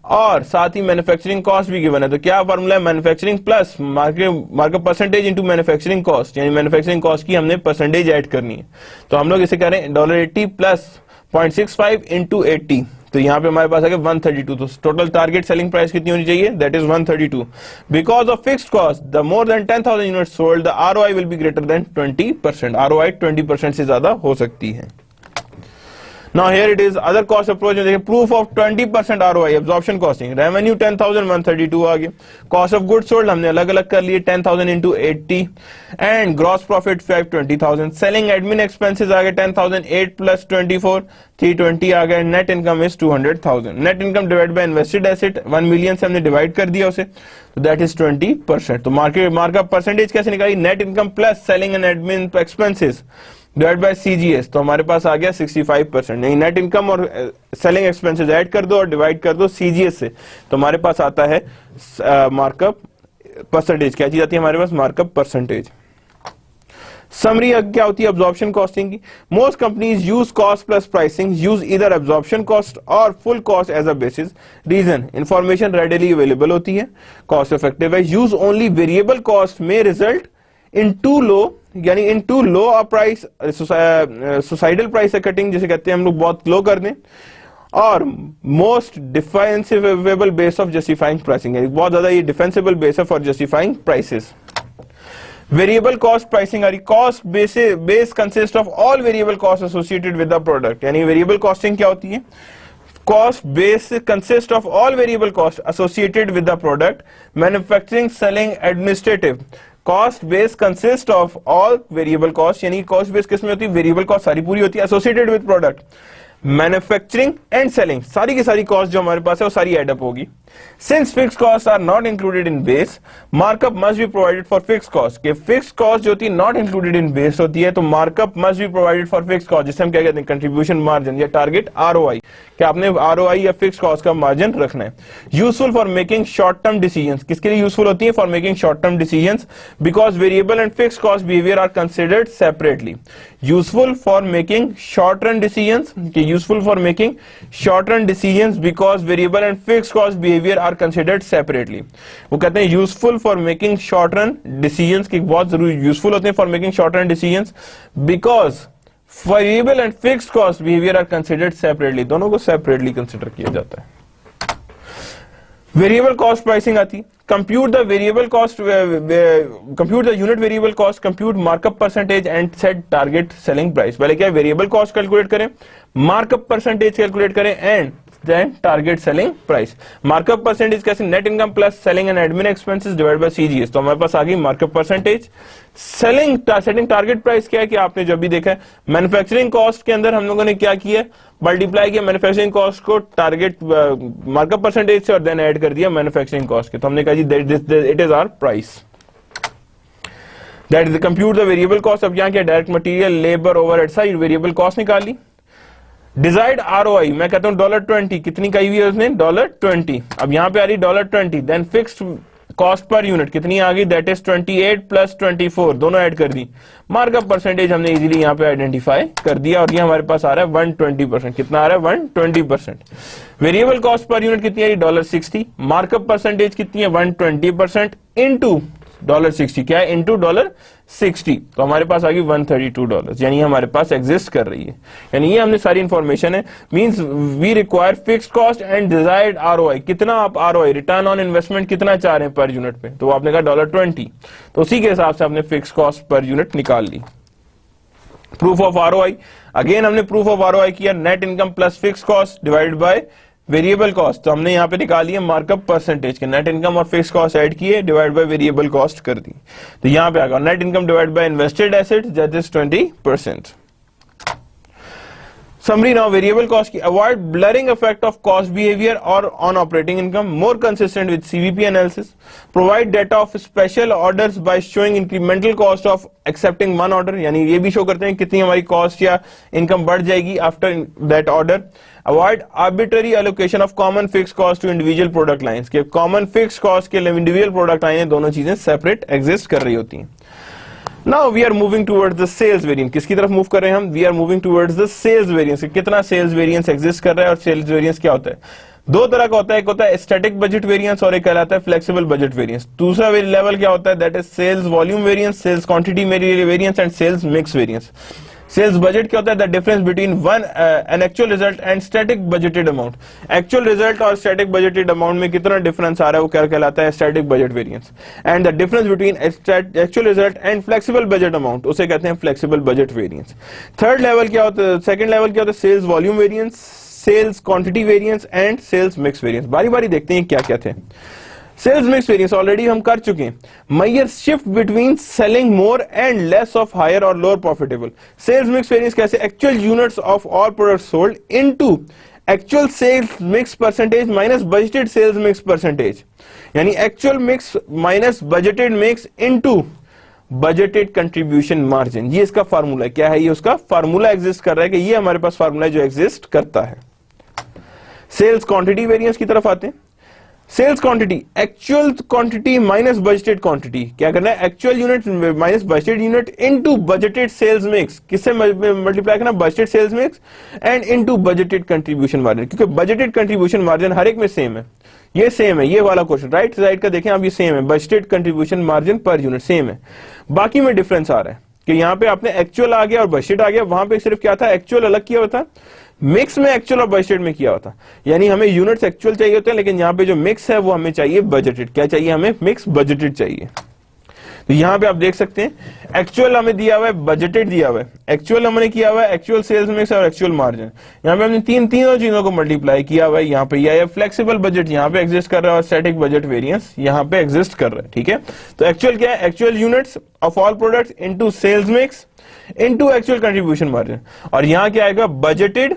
और साथ ही मैन्युफैक्चरिंग कॉस्ट भी गिवन है. तो क्या फॉर्मूला है, manufacturing plus market percentage into manufacturing cost, यानी मैन्युफैक्चरिंग कॉस्ट की हमने परसेंटेज ऐड करनी है. तो हम लोग इसे करें $80 प्लस 0.65 इंटू 80, तो यहाँ पे हमारे पास आ गया 132. तो टोटल टारगेट सेलिंग प्राइस कितनी होनी चाहिए, that is 132. Because of fixed cost the more than 10,000 unit sold the ROI will be greater than 20%. ROI 20% से ज्यादा हो सकती है. Now here it is other cost approach में देखिए proof of 20% ROI absorption costing, revenue 10,132 आ गया, cost of goods sold हमने अलग अलग कर लिए 10,000 into 80 and gross profit 520,000, selling admin expenses आ गए 10,008 प्लस 24 320 आ गए, net income is 200,000, net income divide by invested asset 1 million से हमने डिवाइड कर दिया उसे, तो दैट इज 20%। तो मार्कअप परसेंटेज कैसे निकाली, net income plus selling and admin expenses divide by CGS, तो हमारे पास आ गया 65%। नहीं, नेट इनकम और सेलिंग एक्सपेंसेस ऐड कर दो और डिवाइड कर दो CGS से, तो हमारे पास आता है मार्कअप परसेंटेज। क्या चीज आती है हमारे पास, मार्कअप परसेंटेज। समरी क्या होती है अब्जॉर्प्शन कॉस्टिंग की, most companies use cost plus pricing, use इधर अब्जॉर्प्शन कॉस्ट और full cost as a basis, reason information readily available होती है, कॉस्ट इफेक्टिव है, यूज ओनली वेरिएबल कॉस्ट में रिजल्ट इन टू लो, यानी in too low a price, suicidal price cutting जिसे कहते हैं हम लोग, बहुत लो कर दें, और most defensible base of justifying pricing, बहुत ज्यादा ये डिफेंसिबल बेस है for justifying prices. Variable cost pricing आ रही, cost base consist of all variable cost associated with the product, यानी वेरिएबल कॉस्टिंग क्या होती है, cost base consist of all variable cost associated with the product, manufacturing, selling, administrative, cost base consist of all variable cost, यानी cost base किसमें होती है, variable cost सारी पूरी होती है, associated with product, manufacturing and selling, सारी की सारी कॉस्ट जो हमारे पास है वो सारी एडअप होगी। Since fix cost are not included in base, markup must be provided for fix cost, के फिक्स कॉस्ट जो होती है नॉट इंक्लूडेड इन बेस होती है, तो markup must be provided for fix cost, जिसे हम क्या कहते हैं कंट्रीब्यूशन मार्जिन या टारगेट ROI, कि आपने ROI या फिक्स कॉस्ट का मार्जिन रखना है। Useful for making short term decisions, किसके लिए यूजफुल होती है, for making short term decisions, because variable and fix cost behaviour are considered separately. Useful for making short term decisions, useful for making short term decisions because variable and fix cost behaviour are considered separately. वो कहते हैं useful for making short term decisions, की बहुत जरूरी useful होते हैं for making short term decisions, because variable and fixed cost behaviour are considered separately, दोनों को सेपरेटली कंसिडर किया जाता है। वेरिएबल कॉस्ट प्राइसिंग आती, compute the variable cost, compute the unit variable cost, compute markup percentage and set target selling price. पहले क्या है, variable cost calculate करें, मार्कअप परसेंटेज कैलकुलेट करें and then target selling price. Markup percentage कैसे, net income plus selling and admin expenses divide by CGS, तो हमारे पास आ गई markup percentage. Setting target price क्या है कि आपने जब भी देखा है मैन्युफैक्चरिंग कॉस्ट के अंदर हम लोगों ने क्या किया, मल्टीप्लाई किया मैन्युफैक्चरिंग कॉस्ट को टारगेट मार्कअप परसेंटेज से और देन ऐड कर दिया मैन्युफैक्चरिंग कॉस्ट के, तो हमने कहा जी it is our price, that is compute the variable cost. अब यहाँ क्या, डायरेक्ट मटेरियल, लेबर, ओवरहेड, सारी वेरिएबल कॉस्ट निकाली। डिजायर्ड ROI मैं कहता हूं $20, कितनी कही हुई है उसने, $20, अब यहां पे आ रही $20, then fixed cost per unit कितनी आ गई, दैट इज 28 प्लस 24, दोनों ऐड कर दी, मार्कअप परसेंटेज हमने इजीली यहां पे आइडेंटिफाई कर दिया और ये हमारे पास आ रहा है 120%, कितना आ रहा है 120%। वेरिएबल कॉस्ट पर यूनिट कितनी आ रही, $60, मार्कअप परसेंटेज कितनी है 120% इनटू $60, क्या है, इनटू $60, तो हमारे पास आ गई $132, यानी हमारे पास एग्जिस्ट कर रही है, यानी ये हमने सारी इंफॉर्मेशन है। Means we require fixed cost and desired ROI, कितना आप ROI रिटर्न ऑन इन्वेस्टमेंट कितना चाह रहे हैं पर यूनिट पे, तो आपने कहा $20, तो उसी के हिसाब से आपने फिक्स्ड कॉस्ट पर यूनिट निकाल ली। प्रूफ ऑफ ROI, अगेन हमने प्रूफ ऑफ ROI किया, net income plus fixed cost divide by variable cost, तो हमने यहां पे निकाली है मार्कअप परसेंटेज के, नेट इनकम और फिक्स कॉस्ट ऐड किए, डिवाइड बाय वेरिएबल कॉस्ट कर दी, तो यहां पे आ गया net income divide by invested assets, that is 20%। Summary now, variable cost की avoid blurring effect of cost behavior or on operating income, more consistent with CVP analysis, provide data of special orders by showing incremental cost of accepting one order, यानी ये भी show करते हैं कितनी हमारी cost या income बढ़ जाएगी after that order. Avoid arbitrary allocation of common fix cost to individual product lines, के कॉमन फिक्स कॉस्ट के इंडिविजुअल प्रोडक्ट लाइन दोनों चीजें सेपरेट एग्जिस्ट कर रही होती हैं। Now we are moving towards the sales variance, किसकी तरफ मूव कर रहे हैं हम, we are moving towards the sales variance, कितना sales variance एग्जिस्ट कर रहा है और sales variance क्या होता है, दो तरह का होता है, एक होता है स्टैटिक बजट वेरिएंस और एक कहलाता है फ्लेक्सिबल बजट वेरिएंस। दूसरा लेवल क्या होता है, that is sales volume variance, sales quantity variance and sales mix variance. Sales budget क्या होता है? The difference between an actual result and static budgeted amount. Actual result और स्टैटिक बजटेड अमाउंट में कितना डिफरेंस आ रहा है वो क्या कहलाता है? Static budget variance. And the difference between actual result and flexible budget amount, उसे कहते हैं flexible budget variance. Third level क्या होता है? सेकंड लेवल क्या होता है? Sales volume variance, sales quantity variance and sales mix variance. बारी बारी देखते हैं क्या क्या थे। सेल्स मिक्स वेरिएंस ऑलरेडी हम कर चुके हैं। Major shift between selling more and less of higher और lower profitable. Sales mix variance कैसे? Actual units of all products sold into actual sales mix percentage minus budgeted sales mix percentage, यानी actual mix minus budgeted mix into budgeted contribution margin. ये इसका formula क्या है? ये उसका formula exist कर रहा है कि ये हमारे पास फार्मूला जो एग्जिस्ट करता है। सेल्स क्वांटिटी वेरिएंस की तरफ आते हैं। Sales quantity, actual quantity minus budgeted quantity. क्या करना है? Actual unit minus budgeted unit into budgeted sales mix. किससे मल्टीप्लाई करना? Budgeted sales mix and into budgeted contribution margin, क्योंकि बजटेड कंट्रीब्यूशन मार्जिन हर एक में सेम है। ये सेम है, ये वाला क्वेश्चन राइट साइड का देखें आप, ये सेम है। Budgeted contribution margin per unit same है, बाकी में डिफरेंस आ रहा है कि यहां पे आपने एक्चुअल आ गया और बजटेड आ गया। वहां पे सिर्फ क्या था? एक्चुअल अलग किया होता, मिक्स में एक्चुअल और बजटेड में किया होता। यानी हमें यूनिट्स एक्चुअल चाहिए होते हैं, लेकिन यहां पे जो मिक्स है वो हमें चाहिए बजटेड। क्या चाहिए हमें? मिक्स बजटेड चाहिए। तो यहां पे आप देख सकते हैं एक्चुअल हमें दिया हुआ है, बजटेड दिया हुआ है। एक्चुअल हमने किया हुआ है एक्चुअल सेल्स मिक्स और एक्चुअल मार्जिन। यहां पे हमने तीनों चीजों को मल्टीप्लाई किया हुआ है। यहां पे यह फ्लेक्सिबल बजट यहां पे एग्जिस्ट कर रहा है और स्टैटिक बजट वेरिएंस यहां पे एग्जिस्ट कर रहा है। ठीक है, तो एक्चुअल क्या है? Actual units of all products into sales mix into actual contribution margin. और यहां क्या आएगा? बजटेड।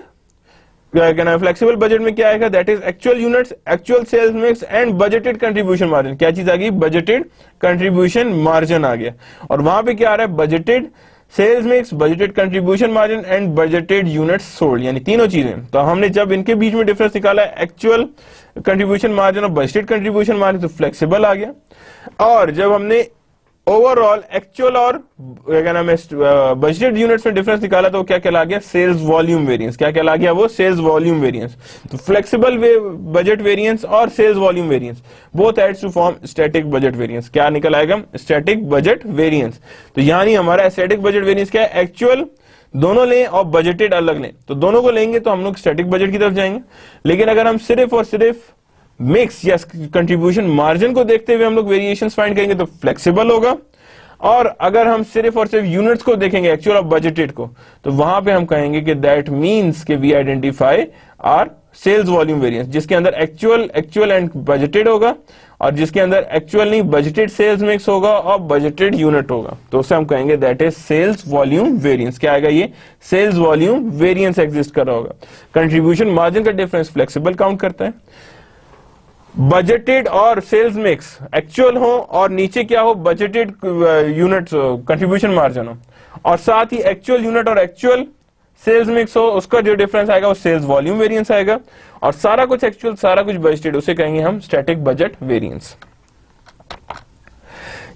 फ्लेक्सिबल बजट में क्या आएगा? That is actual units, actual sales mix and budgeted contribution margin. क्या चीज आ गई? बजटेड कंट्रीब्यूशन मार्जिन आ गया। और वहां पे क्या आ रहा है? Budgeted sales mix, budgeted contribution margin and budgeted units sold, यानी तीनों चीजें। तो हमने जब इनके बीच में डिफरेंस निकाला है एक्चुअल कंट्रीब्यूशन मार्जिन और बजटेड कंट्रीब्यूशन मार्जिन, तो फ्लेक्सिबल आ गया। और जब हमने ओवरऑल एक्चुअल और क्या नाम है बजटेड यूनिट्स में डिफरेंस निकाला तो क्या कहला गया? Sales volume variance. क्या कहला गया? वो सेल्स वॉल्यूम वेरिएंस। तो फ्लेक्सिबल बजट वेरिएंस और sales volume variance both adds to form static budget variance. क्या निकल आएगा? Static budget variance. तो यानी हमारा स्टैटिक बजट वेरिएंस क्या है? एक्चुअल दोनों लें और बजटेड अलग लें। तो दोनों को लेंगे तो हम लोग स्टैटिक बजट की तरफ जाएंगे। लेकिन अगर हम सिर्फ और सिर्फ मिक्स या कंट्रीब्यूशन मार्जिन को देखते हुए हम लोग वेरिएशंस फाइंड करेंगे तो फ्लेक्सिबल होगा। और अगर हम सिर्फ और सिर्फ यूनिट्स को देखेंगे एक्चुअल और बजटेड को, तो वहां पे हम कहेंगे कि दैट मींस कि we identify our sales volume variance, जिसके अंदर एक्चुअल एंड बजटेड होगा और जिसके अंदर एक्चुअल नहीं बजटेड सेल्स मिक्स होगा और बजटेड यूनिट होगा, तो उसे हम कहेंगे that is sales volume variance. क्या आएगा? ये सेल्स वॉल्यूम वेरिएंस एग्जिस्ट कर रहा होगा। कंट्रीब्यूशन मार्जिन का डिफरेंस फ्लेक्सिबल काउंट करता है। बजटेड और सेल्स मिक्स एक्चुअल हो और नीचे क्या हो? बजटेड यूनिट्स कंट्रीब्यूशन मार्जिन हो, और साथ ही एक्चुअल यूनिट और एक्चुअल सेल्स मिक्स हो, उसका जो डिफरेंस आएगा वो सेल्स वॉल्यूम वेरिएंस आएगा। और सारा कुछ एक्चुअल सारा कुछ बजटेड, उसे कहेंगे हम स्टैटिक बजट वेरिएंस।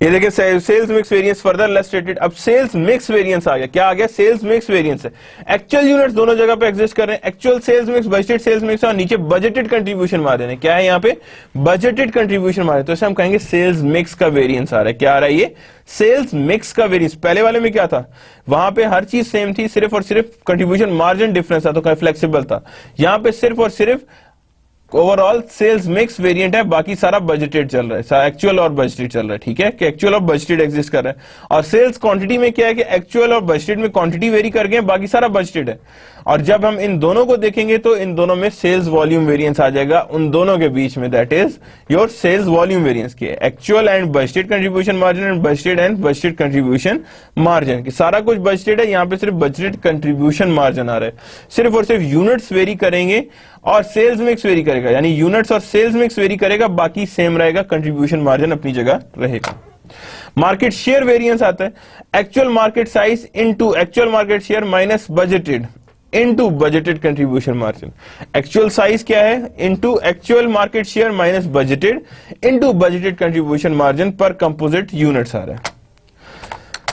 ये देखिए sales mix variance further illustrated. अब सेल्स मिक्स वेरिएंस आ गया। क्या आ गया? सेल्स मिक्स वेरिएंस है। एक्चुअल यूनिट्स दोनों जगह पे एग्जिस्ट कर रहे हैं। Actual sales mix, budgeted sales mix, और नीचे बजटेड कंट्रीब्यूशन मार्जिन है। क्या है यहाँ पे? Budgeted contribution margin. तो इसे हम कहेंगे सेल्स मिक्स का वेरिएंस आ रहा है। क्या आ रहा है? ये सेल्स मिक्स का वेरिएंस। पहले वाले में क्या था? वहां पे हर चीज सेम थी, सिर्फ और सिर्फ कंट्रीब्यूशन मार्जिन डिफरेंस था, तो फ्लेक्सिबल था। यहां पे सिर्फ और सिर्फ ओवरऑल सेल्स मिक्स वेरिएंट है, बाकी सारा बजटेड चल रहा है, एक्चुअल और बजटेड चल रहा है। ठीक है, कि एक्चुअल और बजटेड एग्जिस्ट कर रहा है। और सेल्स क्वांटिटी में क्या है कि एक्चुअल और बजटेड में क्वांटिटी वेरी कर गए, बाकी सारा बजटेड है। और जब हम इन दोनों को देखेंगे तो इन दोनों में सेल्स वॉल्यूम वेरिएंस आ जाएगा, उन दोनों के बीच में, that is your sales volume variance के actual and budgeted contribution margin and budgeted contribution margin, कि सारा कुछ बजटेड है, यहाँ पे सिर्फ बजटेड कंट्रीब्यूशन मार्जिन आ रहा है। सिर्फ और सिर्फ यूनिट्स वेरी करेंगे और सेल्स मिक्स वेरी करेगा, यानी यूनिट्स और सेल्स मिक्स वेरी करेगा, बाकी सेम रहेगा, कंट्रीब्यूशन मार्जिन अपनी जगह रहेगा। मार्केट शेयर वेरिएंस आता है, actual market size into actual market share minus budgeted into budgeted contribution margin. Actual size क्या है? Into actual market share minus budgeted into budgeted contribution margin पर composite units आ रहा है।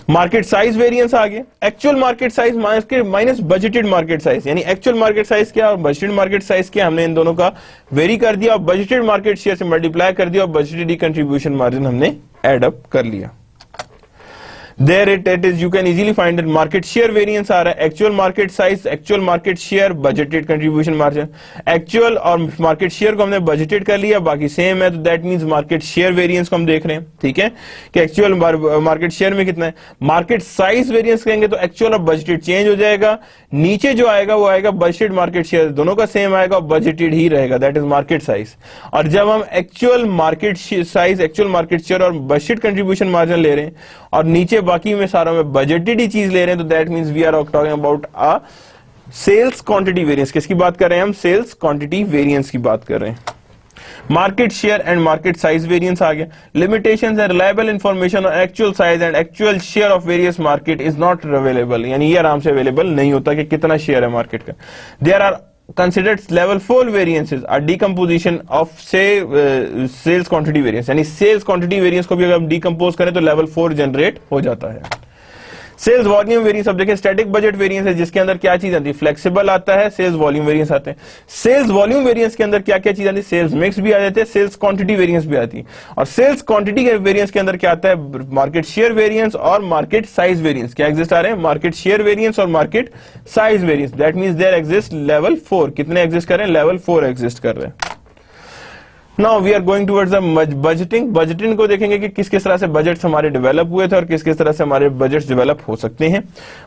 मार्केट साइज वेरिएंस आ गया, actual market size minus budgeted market size, यानी actual market size क्या और बजटेड मार्केट साइज क्या, हमने इन दोनों का वेरी कर दिया और बजटेड मार्केट शेयर से मल्टीप्लाई कर दिया और बजटेड कंट्रीब्यूशन मार्जिन हमने एड अप कर लिया। There it is, you can easily find it. Market share variance आ रहा है, actual market size, actual market share, budgeted contribution margin. Actual और मार्केट शेयर को हमने बजटेड कर लिया, बाकी सेम है, तो that means market share variance को हम देख रहे हैं, ठीक है, कि एक्चुअल मार्केट शेयर में कितना है। मार्केट साइज वेरिएंस कहेंगे तो एक्चुअल और बजटेड चेंज हो जाएगा, नीचे जो आएगा वो आएगा बजटेड मार्केट शेयर, दोनों का सेम आएगा और बजटेड ही रहेगा, दैट इज मार्केट साइज। और जब हम actual market size, actual market share और बजटेड कंट्रीब्यूशन मार्जिन ले रहे हैं और नीचे बाकी में सारा में बजटेड ही चीज ले रहे हैं, तो that means we are talking about a sales quantity variance. किसकी बात कर रहे हैं हम? सेल्स क्वांटिटी वेरिएंस की बात कर रहे हैं। Market share and market size variance आ गया। लिमिटेशंस एंड रिलायबल इंफॉर्मेशन और actual size and actual share of various market is not available, यानी ये आराम से अवेलेबल नहीं होता कि कितना शेयर है मार्केट का। There are considered level 4 variances are decomposition of say sales quantity variance, यानी sales quantity variance को भी अगर हम decompose करें तो level 4 जनरेट हो जाता है। सेल्स वॉल्यूम वेरिएंस, अब देखिए स्टैटिक बजट वेरिएंस है जिसके अंदर क्या चीज आती है? फ्लेक्सिबल आता है, सेल्स वॉल्यूम वेरिएंस आते हैं। सेल्स वॉल्यूम वेरिएंस के अंदर क्या क्या चीज आती है? सेल्स मिक्स भी आ जाते हैं, सेल्स क्वांटिटी वेरिएंस भी आती है। और सेल्स क्वांटिटी के वेरिएंस के अंदर क्या आता है? मार्केट शेयर वेरिएंस और मार्केट साइज वेरिएंस। क्या एग्जिस्ट आ रहे हैं? मार्केट शेयर वेरिएंस और market size variance. That means there exist level 4। कितने एग्जिस्ट कर रहे हैं? लेवल 4 एग्जिस्ट कर रहे हैं। Now we are going towards the budgeting. Budgeting को देखेंगे कि किस किस तरह से बजट्स हमारे डेवलप हुए थे और किस किस तरह से हमारे बजट्स डेवलप हो सकते हैं।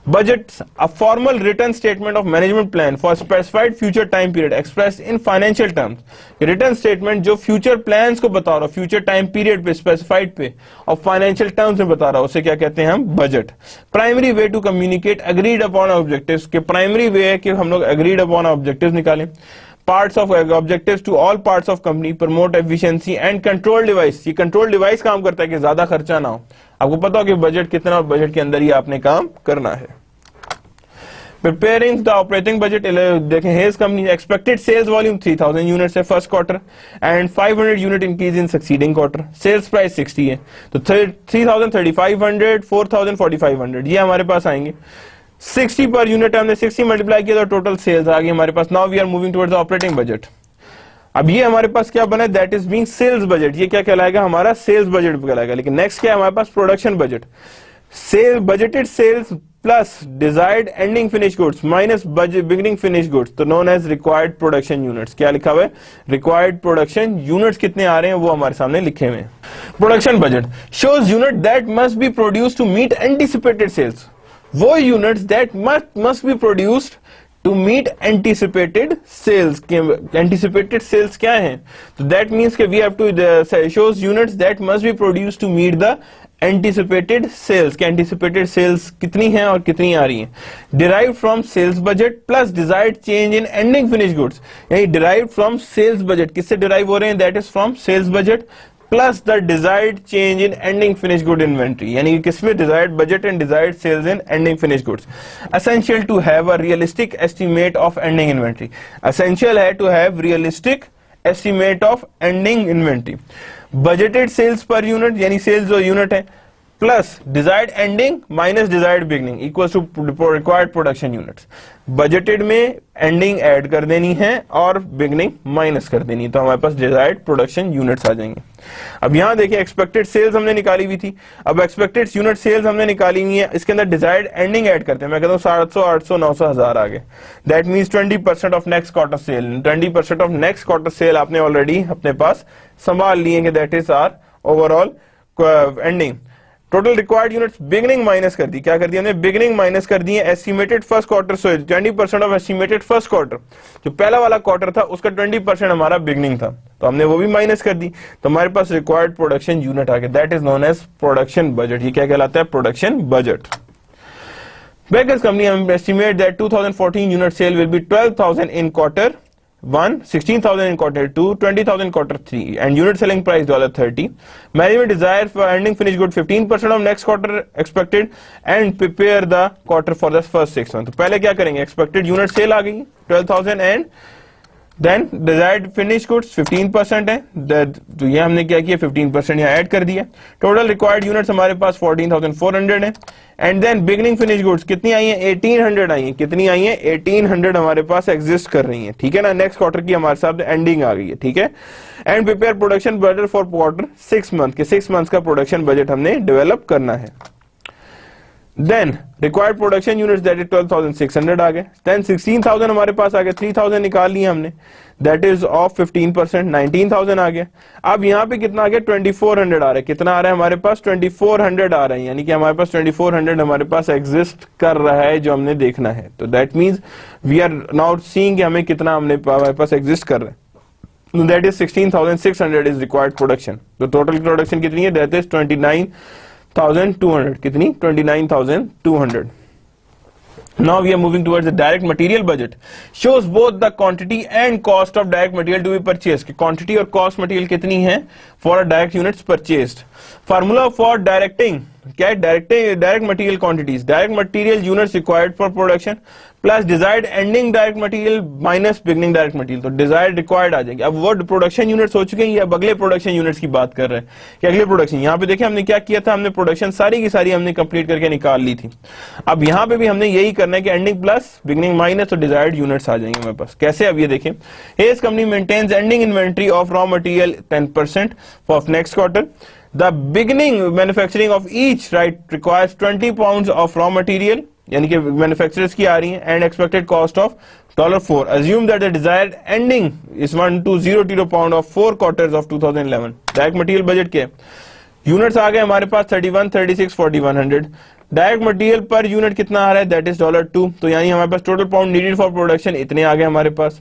Budgets a formal return statement of management plan for specified future time period expressed in financial terms. Return statement जो फ्यूचर प्लान्स को बता रहा हो, फ्यूचर टाइम पीरियड पे, स्पेसिफाइड पे और फाइनेंशियल टर्म्स में बता रहा हो, उसे क्या कहते हैं हम? Budget. Primary way to communicate agreed upon objectives, के प्राइमरी वे है कि हम लोग अग्रीड अपॉन ऑब्जेक्टिव्स निकालें। Parts of objectives to all parts of company, promote efficiency and control device। ये कंट्रोल डिवाइस काम करता है कि ज्यादा खर्चा ना हो। आपको पता हो कि बजट कितना और बजट के अंदर ही आपने काम करना है। Preparing the operating budget, देखें Hayes company expected sales volume 3000 units है first quarter and 500 unit increase in succeeding quarter। Sales price 60 है तो 3000, 3500, 4000, 4500 ये हमारे पास आएंगे। 60 पर यूनिट हमने 60 मल्टीप्लाई किया तो टोटल सेल्स आ गई हमारे पास। Now we are moving towards operating budget. अब ये हमारे पास क्या बना है? That is being sales budget. ये क्या कहलाएगा? हमारा सेल्स बजट कहलाएगा। लेकिन नेक्स्ट क्या है हमारे पास? Production budget. Sale budgeted sales plus desired ending finish goods minus beginning finish goods, तो known as required production units. क्या लिखा हुआ है? रिक्वायर्ड प्रोडक्शन यूनिट्स कितने आ रहे हैं वो हमारे सामने लिखे हुए हैं। Production budget shows unit that must be produced to meet anticipated sales. वो units that must be produced to meet anticipated sales. Anticipated sales क्या है? तो दैट मीन्स के we have to shows units that must be produced to meet the anticipated sales. के anticipated sales कितनी हैं और कितनी आ रही हैं? Derive from sales budget plus desired change in ending finish goods, यानी डिराइव फ्रॉम सेल्स बजट। किससे डिराइव हो रहे हैं? That is from sales budget plus the desired change in ending finish good inventory, यानी किसमें? Desired budget and desired sales in ending finish goods. Essential to have a realistic estimate of ending inventory. Essential है to have realistic estimate of ending inventory. Budgeted sales per unit, यानी sales जो unit है, plus desired ending minus desired beginning equal to required production units. Budgeted में ending add कर देनी है और beginning minus कर देनी है, तो हमारे पास डिजायर्ड प्रोडक्शन यूनिट्स आ जाएंगे। अब यहां देखिए एक्सपेक्टेड सेल्स हमने निकाली हुई थी, अब एक्सपेक्टेड यूनिट सेल्स हमने निकाली हुई है, इसके अंदर डिजायर्ड एंडिंग ऐड करते हैं। मैं कहता हूं 700, 800, 900, 1000 आ गए। That means 20% of next quarter sale. 20% of next quarter sale आपने ऑलरेडी अपने पास संभाल लिए कि that is our overall ending. Total required units beginning minus कर दी। क्या कर दिया हमने? बिगनिंग माइनस कर दी है। Estimated first quarter, so 20% of estimated first quarter, जो पहला वाला क्वार्टर था उसका 20% हमारा बिगनिंग था, तो हमने वो भी माइनस कर दी, तो हमारे पास रिक्वायर्ड प्रोडक्शन यूनिट आ गया। That is known as production budget. ये क्या कहलाता है? Production budget. Baker's company estimate that 2014 unit sale will be 12,000 in quarter 1, 16,000 in quarter 2, 20,000 in quarter 3, and unit selling price $30. Management desire for ending finished good 15% of next quarter expected, and prepare the quarter for the first 6 months. तो पहले क्या करेंगे? expected unit sale आ गई 12,000 and then desired finished goods 15% है, तो ये हमने क्या किया? 15% यहाँ ऐड कर दिया। टोटल रिक्वायर्ड यूनिट्स हमारे पास 14,400 है, and then beginning finish goods कितनी आई है? 1800 आई है। कितनी आई है? 1800 हमारे पास एग्जिस्ट कर रही है, ठीक है ना। नेक्स्ट क्वार्टर की हमारे साथ एंडिंग आ गई है, ठीक है। And prepare production budget for quarter 6 month के 6 मंथ का प्रोडक्शन बजट हमने डेवलप करना है। Then required production units that is 12,600 आ गए, देन 16,000 हमारे पास आ गए, 3,000 निकाल लिए हमने, दैट इज ऑफ 15%, 19,000 आ गया। अब यहाँ पे कितना आ गया, 2400 आ रहा है। कितना आ रहा है हमारे पास, 2400 आ रहा है, यानी कि हमारे पास 2400 हमारे पास एग्जिस्ट कर रहा है जो हमने देखना है। तो that means we are now seeing हमें कितना हमारे पास एग्जिस्ट कर रहा है। That is 16,600 is required production. तो टोटल प्रोडक्शन कितनी है, दैट इज 29,200। कितनी, 29,200। Now we are moving towards the direct material budget. Shows both the quantity and cost of direct material to be purchased. Quantity और cost material कितनी है for direct units purchased. Formula for directing क्या है, direct material quantities. Direct material units required for production plus desired ending direct material minus beginning direct material. तो desired required आ जाएंगे। अब वो production units हो चुके हैं, अब अगले प्रोडक्शन यूनिट्स की बात कर रहे हैं कि अगले प्रोडक्शन। यहाँ पे देखिए हमने क्या किया था, हमने प्रोडक्शन सारी की सारी हमने कंप्लीट करके निकाल ली थी। अब यहाँ पे भी हमने यही करना है कि एंडिंग प्लस बिगिनिंग माइनस तो डिजायर्ड यूनिट्स आ जाएंगे हमारे पास। कैसे, अब ये देखें, as company maintains ending inventory of raw material 10% for next quarter. The beginning manufacturing of each requires 20 pounds of raw material, यानी कि मैन्युफैक्चरर्स की आ रही है, and expected cost of $4. Assume that the desired ending is 1200 pound of 4 quarters of 2011. Direct material budget के units आ गए हमारे पास 31, 36, 4100। Direct material per unit कितना आ रहा है, दैट इज $2। तो यानी हमारे पास total pound needed for production इतने आ गए हमारे पास।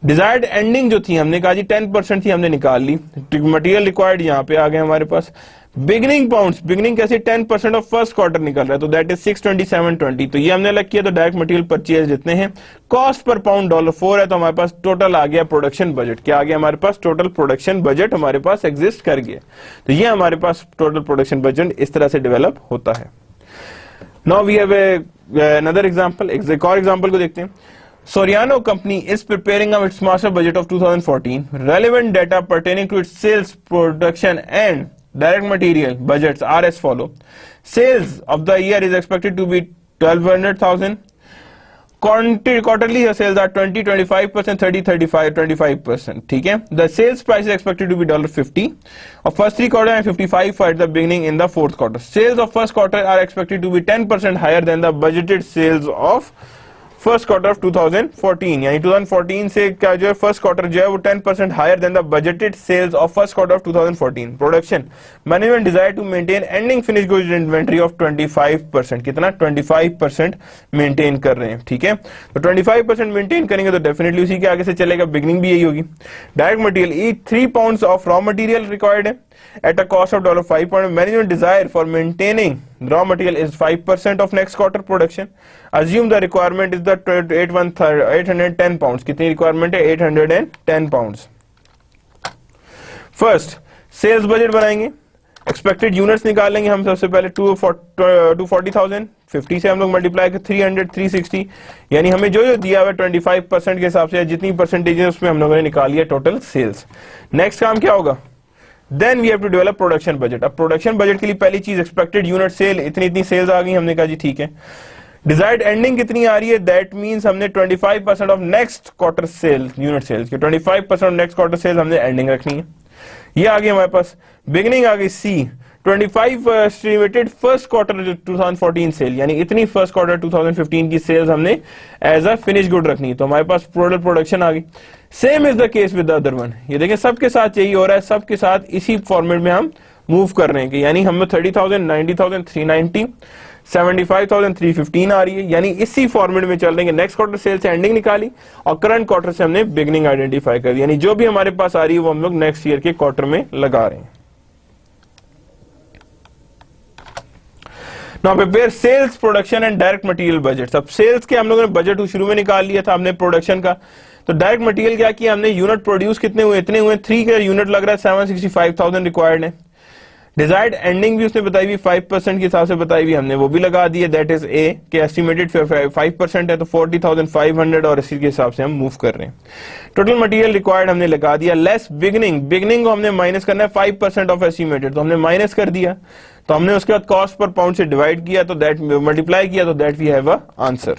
डिजायर्ड एंडिंग जो थी हमने कहा जी 10% थी, हमने निकाल ली। मटेरियल रिक्वायर्ड यहाँ पे आ गए हमारे पास। बिगिनिंग पाउंड्स, बिगिनिंग कैसे, 10% ऑफ फर्स्ट क्वार्टर निकल रहा है, तो दैट इज 627.20। तो ये हमने अलग किया। तो डायरेक्ट मटेरियल परचेज जितने हैं, कॉस्ट पर पाउंड $4 है, तो हमारे पास टोटल आ गया प्रोडक्शन बजट। क्या आ गया हमारे पास, टोटल प्रोडक्शन बजट हमारे पास एग्जिस्ट कर गया। तो ये हमारे पास टोटल प्रोडक्शन बजट इस तरह से डेवलप होता है। Now we have another example, एक और एग्जांपल को देखते हैं। Soriano company is preparing its master budget of 2014. Relevant data pertaining to its sales, production and direct material budgets are as follow. Sales of the year is expected to be 1200,000. Quarterly sales are 20, 25%, 30, 35, 25%. ठीक है। The sales price is expected to be $50 of first 3 quarters and 55 for the beginning in the fourth quarter. Sales of first quarter are expected to be 10% higher than the budgeted sales of first quarter of 2014, यानी 2014 से क्या जो है first quarter जो है वो 10% higher than the budgeted sales of first quarter of 2014। Production management desire to maintain ending finish goods inventory of 25%। कितना, 25% maintain कर रहे हैं। ठीक है, तो 25% मेंटेन करेंगे तो डेफिनेटली उसी के आगे से चलेगा, बिगिनिंग भी यही होगी। Direct material 3 pounds of raw material required है at a cost of $5. Management desire for maintaining raw material is 5% of next quarter production. Assume the requirement is the 810 pounds. कितनी requirement है, 810 pounds. First, sales budget बनाएंगे, expected units निकालेंगे हम सबसे पहले 240,000, 50 से हम लोग मल्टीप्लाई कर 300, 360, यानी हमें जो दिया हुआ 25% के हिसाब से जितनी परसेंटेज है उसमें हम लोगों ने निकाल लिया टोटल सेल्स। नेक्स्ट काम क्या होगा, then we have to develop production budget. अब प्रोडक्शन बजट के लिए पहली चीज एक्सपेक्टेड यूनिट सेल, इतनी इतनी सेल्स आ गई, हमने कहा जी ठीक है। डिजायर्ड एंडिंग कितनी आ रही है, दैट मींस हमने 25% of next quarter sale, unit sales की 25% ऑफ नेक्स्ट क्वार्टर सेल्स हमने एंडिंग रखनी है। ये आ गई हमारे पास। बिगिनिंग आ गई सी, 25 एस्टिमेटेड फर्स्ट क्वार्टर 2014 सेल, यानी इतनी फर्स्ट क्वार्टर 2015 की सेल्स हमने एज अ फिनिश गुड रखनी है, तो हमारे पास टोटल प्रोडक्शन आ गई। Same is the case with the other one. ये देखें सबके साथ यही हो रहा है, सबके साथ इसी फॉर्मेट में हम मूव कर रहे हैं कि यानी हमें 30,000, 90,000, 390, 75,000, 315 आ रही है, यानी इसी फॉर्मेट में चल रहे हैं। नेक्स्ट क्वार्टर सेल से एंडिंग निकाली और करंट क्वार्टर से हमने बिगिनिंग आइडेंटिफाई कर दी, यानी जो भी हमारे पास आ रही है वो हम लोग नेक्स्ट ईयर के क्वार्टर में लगा रहे हैं। Now prepare sales, production and direct material budgets. अब सेल्स के हम लोगों ने बजट शुरू में निकाल लिया था हमने प्रोडक्शन का, तो डायरेक्ट मटेरियल क्या किया हमने, यूनिट प्रोड्यूस कितने हुए, इतने हुए, 3 का यूनिट लग रहा है, 765,000 रिक्वायर्ड है। डिजायर्ड एंडिंग भी उसने बताई हुई 5% के हिसाब से बताई हुई, हमने वो भी लगा दी है, दैट इज ए के एस्टिमेटेड 5% है, तो 40,500 और इसी के हिसाब से हम मूव कर रहे हैं। टोटल मटेरियल रिक्वायर्ड हमने लगा दिया, लेस बिगिनिंग, बिगिनिंग को हमने माइनस करना है 5% ऑफ एस्टिमेटेड, तो हमने माइनस कर दिया, तो हमने उसके बाद कॉस्ट पर पाउंड से डिवाइड किया, तो दैट मल्टीप्लाई किया, तो that we have a answer.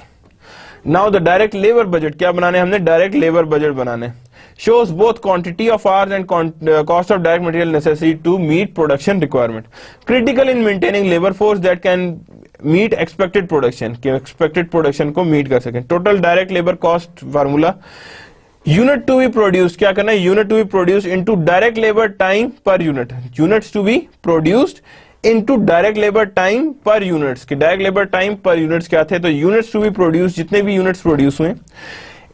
Now the direct labour budget क्या बनाने, हमने डायरेक्ट लेबर बजट बनाने। shows both quantity of hours and cost of direct material necessary to meet production requirement. Critical in maintaining labor force that can meet expected production, कि expected production को meet कर सकें। Total direct labour cost formula, unit to be produce, क्या करना है, unit to be produce into direct labour time per unit, units to be produced into direct labour time per units, कि direct labour time per units क्या थे, तो units to be produce, जितने भी units produce हुए,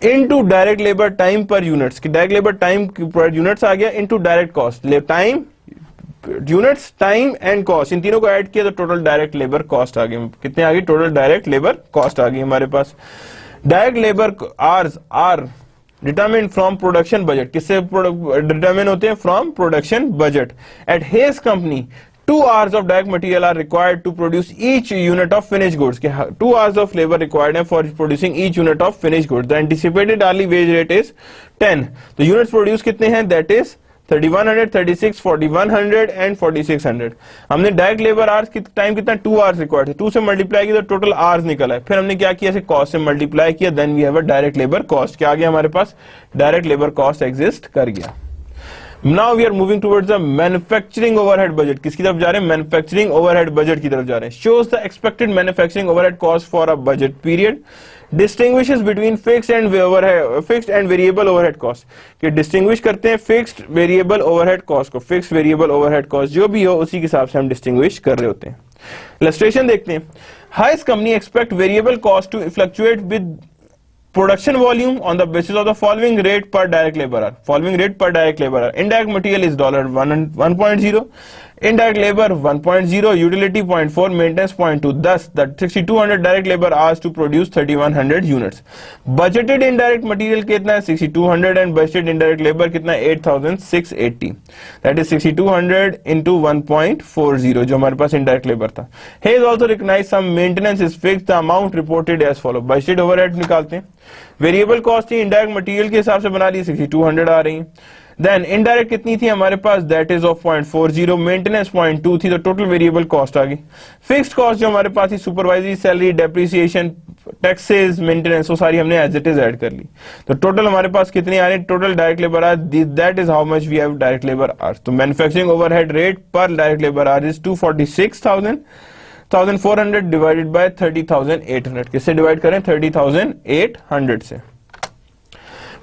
into direct labour time per units, कि direct labour time per units आ गया, into direct cost, time units, time and cost, इन तीनों को ऐड किया तो टोटल डायरेक्ट लेबर कॉस्ट आ गई। कितने आ गई, टोटल डायरेक्ट लेबर कॉस्ट आ गई हमारे पास। Direct labour hours are determine from production budget, किससे डिटरमिन होते हैं, from production budget. At Hayes company 2 hours of direct material are required to produce each unit of finished goods, 2 hours of labor required है for producing each unit of finished goods. The anticipated hourly wage rate is 10. तो units produce कितने हैं, that is 3100, 36, 4100 and 4600। हमने direct labour hours की time कितना, 2 hours required है, 2 से multiply किया तो टोटल आवर्स निकला है। फिर हमने क्या किया, कॉस्ट से मल्टीप्लाई किया, then we have a direct labour cost, क्या आ गया हमारे पास, डायरेक्ट लेबर कॉस्ट एग्जिस्ट कर गया। Now we are moving towards the manufacturing overhead budget, किसकी तरफ जा रहे हैं, मैन्युफैक्चरिंग ओवरहेड बजट की तरफ जा रहे हैं। Shows the expected manufacturing overhead cost for a budget period, distinguishes between fixed and variable overhead cost, कि डिस्टिंग्विश करते हैं फिक्स्ड वेरिएबल ओवरहेड कॉस्ट को, फिक्स्ड वेरिएबल ओवरहेड कॉस्ट जो भी हो उसी के हिसाब से हम डिस्टिंग्विश कर रहे होते हैं। इलस्ट्रेशन देखते हैं, highest company expect variable cost to fluctuate with production volume on the basis of the following rate per direct labor hour. Following rate per direct labor hour. Indirect material is $1.0, indirect labor 1.0, utility 0.4, maintenance 0.2. Thus, the 6200 direct labor hours to produce 3100 units. Budgeted indirect material कितना है 6200 and budgeted indirect labor कितना है 8680. That is 6200 into 1.40 जो हमारे पास indirect labor था. Hayes also recognized some maintenance is fixed. The amount reported as follow. Budgeted overhead निकालते हैं, variable cost थी इनडायरेक्ट मटेरियल के हिसाब से बना ली 6200 आ रही है। देन इनडायरेक्ट कितनी थी हमारे पास, दैट इज ऑफ 0.40, मेंटेनेंस 0.2 थी, तो टोटल वेरिएबल कॉस्ट आ गई। फिक्स्ड कॉस्ट जो हमारे पास थी supervisory salary, depreciation, taxes, maintenance, वो सारी हमने एज इट इज ऐड कर ली। तो टोटल हमारे पास कितनी आ रही है, total direct labour hour, that is how much we have direct labour hours. तो manufacturing overhead rate per direct labour hour is 246,400 divided by 30,800, किससे डिवाइड करें 30,800 से।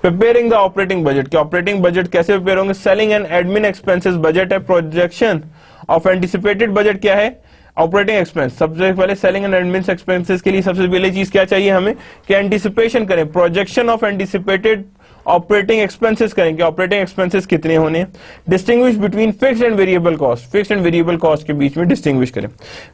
प्रिपेयरिंग द ऑपरेटिंग बजट, के ऑपरेटिंग बजट कैसे प्रिपेयर होंगे, selling and admin expenses budget है, projection of anticipated budget क्या है, ऑपरेटिंग एक्सपेंस। सबसे पहले सेलिंग एंड एडमिन एक्सपेंसेस के लिए सबसे पहले चीज क्या चाहिए हमें, कि एंटिसिपेशन करें, projection of anticipated operating expenses करेंगे, ऑपरेटिंग एक्सपेंसेस कितने होने, distinguish between fixed and variable cost, fixed and variable cost के बीच में डिस्टिंग्विश करें।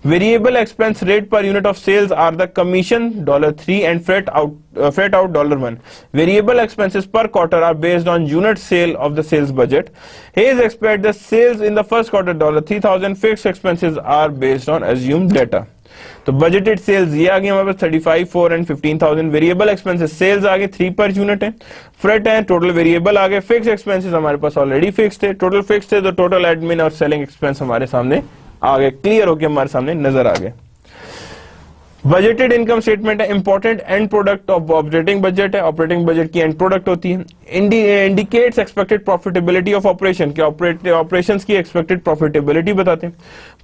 Variable expense rate per unit of sales are the commission $3 and freight out $1। Variable expenses per quarter are based on unit sale of the sales budget. Hayes expect the sales in the first quarter $3,000, fixed expenses are based on assumed data। तो budgeted sales ये आ गई हमारे पास 35, 4 and 15,000। Variable expenses sales आ गए 3 per unit है, freight है, total variable आ गए, fix expenses हमारे पास already fix थे, टोटल फिक्स थे, तो टोटल एडमिन और सेलिंग एक्सपेंस हमारे सामने आ गए, क्लियर होके हमारे सामने नजर आ गए। बजटेड इनकम स्टेटमेंट है, important end product of operating budget है, ऑपरेटिंग बजट की एंड प्रोडक्ट होती है। Indicates expected profitability of operation, के ऑपरेशंस की एक्सपेक्टेड प्रॉफिटेबिलिटी बताते हैं।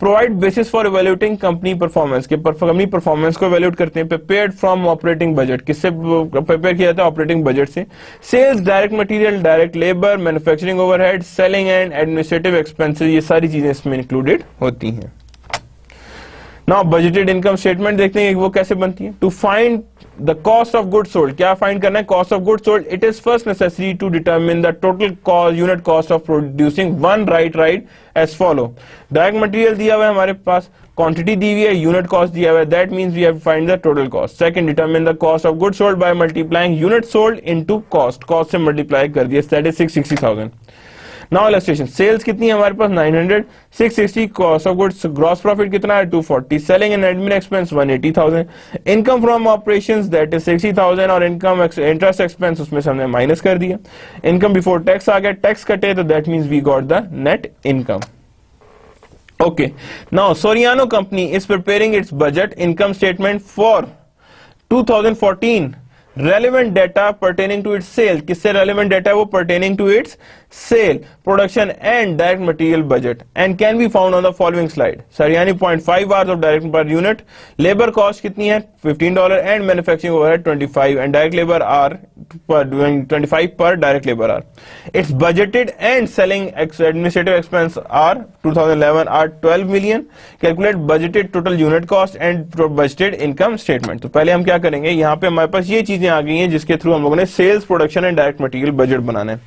Provide basis for evaluating company performance, के कंपनी परफॉर्मेंस को इवैल्यूएट करते हैं। प्रिपेयर्ड फ्रॉम ऑपरेटिंग बजट, किससे प्रिपेयर किया जाता है, ऑपरेटिंग बजट से। Sales, direct material, direct labour, manufacturing overhead, selling and administrative expenses, ये सारी चीजें इसमें इंक्लूडेड होती हैं। नाउ बजटेड इनकम स्टेटमेंट देखते हैं वो कैसे बनती है। To find the cost of good sold, क्या फाइंड करना है, cost of good sold. It is first necessary to determine the total cost unit cost of producing one right as follow. Direct material दिया हुआ है हमारे पास, quantity दी हुई है, unit cost दिया हुआ है, that means we have to find the total cost. Second, determine the cost of good sold by multiplying unit sold into cost, cost से मल्टीप्लाई कर दिया, that is 660,000। Now illustration, sales कितनी है हमारे पास 900, 660, cost of goods, gross profit कितना है 240, selling and admin expense 180,000, income from operations that is 60,000 और इनकम इंटरेस्ट एक्सपेंस उसमें से हमने माइनस कर दिया। इनकम बिफोर टैक्स आ गया, टैक्स कटे तो that means we got the net income. Okay, now Soriano company is preparing its budget income statement for 2014 relevant data pertaining to its sale, किससे relevant data है वो pertaining to its sale, production and direct material budget and can be found on the following slide. Sir यानी 0.5 hours of direct per unit, labor cost कितनी है $15 and manufacturing overhead 25 and direct labor hour per 25 per direct labor hour. Its budgeted and selling administrative expense are 2011 are 12 million. Calculate budgeted total unit cost and budgeted income statement. तो पहले हम क्या करेंगे, यहाँ पे हमारे पास ये चीजें आ गई हैं जिसके थ्रू हम लोगों ने sales, production and direct material budget बनाना है।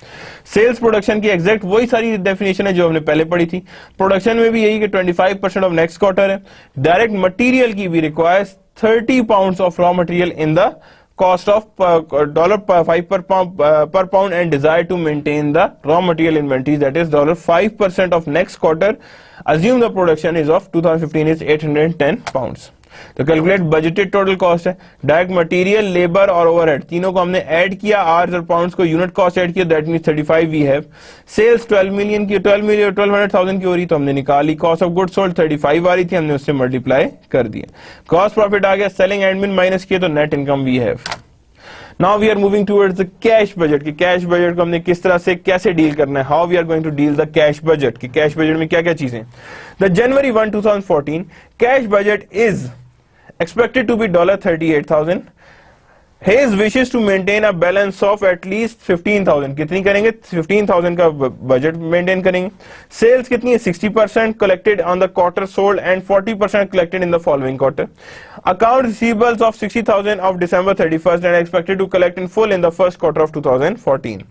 सेल्स प्रोडक्शन की एग्जैक्ट वही सारी डेफिनेशन है जो हमने पहले पढ़ी थी। प्रोडक्शन में भी यही कि 25% ऑफ नेक्स्ट क्वार्टर है। डायरेक्ट मटेरियल की भी requires 30 pounds of raw material in the cost of $5 per pound and desire to maintain the raw material inventories, that is $5% of next quarter. Assume the production is of 2015 is 810 pounds. तो calculate budgeted total cost है, direct material, labour और overhead तीनों को हमने add किया, hours और pounds को unit cost add किया, that means 35 we have. Sales 12,000,000 की हो रही तो हमने निकाली, कॉस्ट ऑफ गुड्स सोल्ड 35 आ रही थी, हमने उससे मल्टीप्लाई कर दिया, कॉस्ट प्रॉफिट आ गया, सेलिंग एडमिन माइनस किया तो net income we have. Now we are moving towards the cash budget कि कैश बजट को हमने किस तरह से कैसे डील करना है, how we are going to deal the cash budget कि कैश बजट में क्या क्या चीजें। The January 1, 2014 cash budget is expected to be $38,000. Hayes wishes to maintain a balance of at least 15,000. कितनी करेंगे 15,000 का बजट मेंटेन करेंगे। सेल्स कितनी है 60% collected on the quarter sold and 40% collected in the following quarter. Account receivables of 60,000 of December 31st and expected to collect in full in the first quarter of 2014.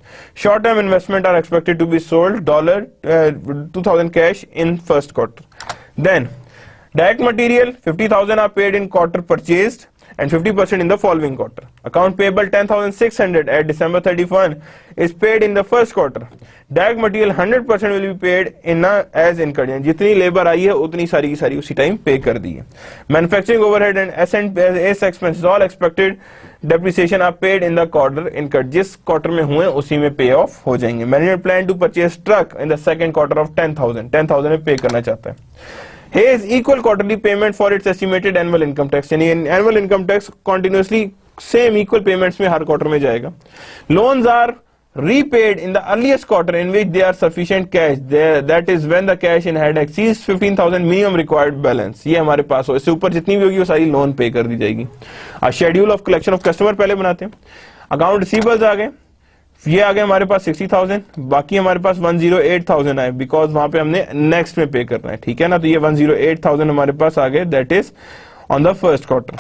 Short-term investment are expected to be sold $2,000 cash in first quarter. Then direct material 50,000 are paid in quarter purchased and 50% in the following quarter. Account payable 10,600 at December 31 is paid in the first quarter. Direct material 100% will be paid in as incurred. जितनी labour I है उतनी सारी की सारी उसी time पे कर दी है। Manufacturing overhead and S expenses all expected depreciation are paid in the quarter incurred. जिस क्वार्टर में हुए उसी में पे ऑफ हो जाएंगे। Management plan to purchase truck in the second quarter of 10,000 में पे करना चाहता है। Hayes equal quarterly payment for its estimated annual income tax, यानी annual income tax continuously same equal payments में हर क्वार्टर में जाएगा। Loans are repaid in the earliest quarter in which there are sufficient cash, that is when the cash in hand exceeds 15,000 minimum required balance। ये हमारे पास हो, इससे ऊपर जितनी भी होगी वो सारी लोन पे कर दी जाएगी। Schedule of collection of customer पहले बनाते हैं। अकाउंट रिसीवेबल्स आ गए, ये आ गए हमारे पास 60,000, बाकी हमारे पास 108,000 आए बिकॉज वहां पे हमने नेक्स्ट में पे करना है, ठीक है ना। तो ये 108,000 हमारे पास आ गए, that is on the first quarter.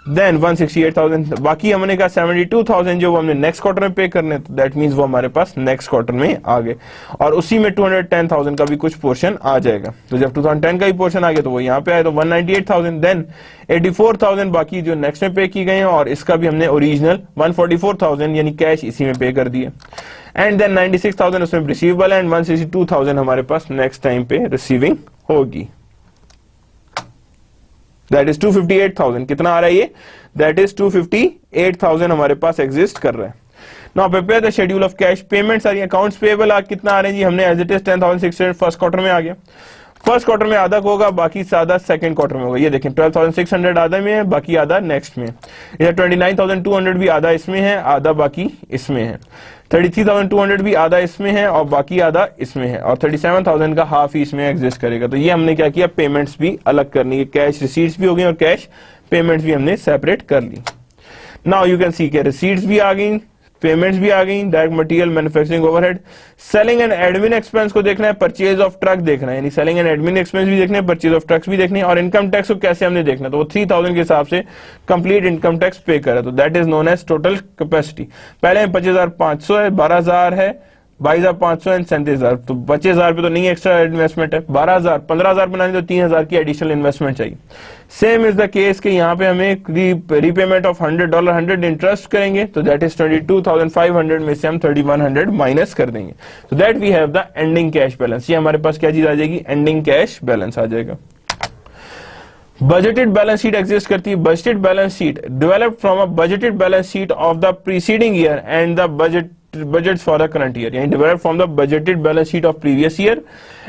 Then 168,000, बाकी हमने कहा 72,000 जो हमने नेक्स्ट क्वार्टर में पे करने, तो दैट मींस वो हमारे पास नेक्स्ट क्वार्टर में आ गए और उसी में 210,000 का भी कुछ पोर्शन आ जाएगा। तो जब 2010 का भी पोर्शन आ गया तो वो यहाँ पे आया, तो 198,000, देन 84,000 बाकी जो नेक्स्ट में पे की गए हैं और इसका भी हमने ओरिजिनल 144,000 यानी कैश इसी में पे कर दिए। एंड देन 96,000 उसमें रिसीवेबल एंड 162,000 हमारे पास नेक्स्ट टाइम पे रिसीविंग होगी, दैट इज 258,000। कितना आ रहा है ये, दैट इज 258,000 हमारे पास एग्जिस्ट कर रहा है। Now prepare the schedule of cash payments. सारी अकाउंट्स पेएबल कितना आ रहे हैं जी, हमने as it is 10,600 first quarter में आ गया। फर्स्ट क्वार्टर में आधा होगा, बाकी आधा सेकंड क्वार्टर में होगा। ये देखें 12,600 आधा में है, बाकी आधा नेक्स्ट में। इधर 29,200 भी आधा इसमें है, आधा बाकी इसमें है। 33,200 भी आधा इसमें है और बाकी आधा इसमें है, और 37,000 का हाफ ही इसमें एग्जिस्ट करेगा। तो ये हमने क्या किया, पेमेंट्स भी अलग करनी है, कैश रिसीट्स भी हो गई और कैश पेमेंट्स भी हमने सेपरेट कर ली। नाउ यू कैन सी के रिसीट्स भी आ गई, पेमेंट्स भी आ गई, direct material, manufacturing overhead. Selling and admin expense को देखना है, परचेज ऑफ ट्रक देखना है, यानी सेलिंग एंड एडमिन एक्सपेंस भी देखने हैं, परचेज ऑफ ट्रक्स भी देखने हैं, और इनकम टैक्स को कैसे हमने देखना, तो वो 3,000 के हिसाब से कंप्लीट इनकम टैक्स पे करा, तो that is known as total capacity. पहले 25,500 है, 12,000 है, 22,500 एंड 37,000, तो 25,000 पे तो नहीं एक्स्ट्रा इन्वेस्टमेंट है। 12,000 15,000 बनाने तो 3,000 की एडिशनल इन्वेस्टमेंट चाहिए। सेम इज द केस के यहाँ पे हमें रीपेमेंट ऑफ $100 100 इंटरेस्ट करेंगे, तो दैट इज 22,500 में से हम 3,100 माइनस कर देंगे, तो that we have the ending cash balance. ये हमारे पास क्या चीज आ जाएगी, एंडिंग कैश बैलेंस आ जाएगा। बजटेड बैलेंस शीट एग्जिस्ट करती है। Budgeted balance sheet developed from a budgeted balance sheet of the preceding year and the budget budgets for the current year, यानी developed from the budgeted balance sheet of previous year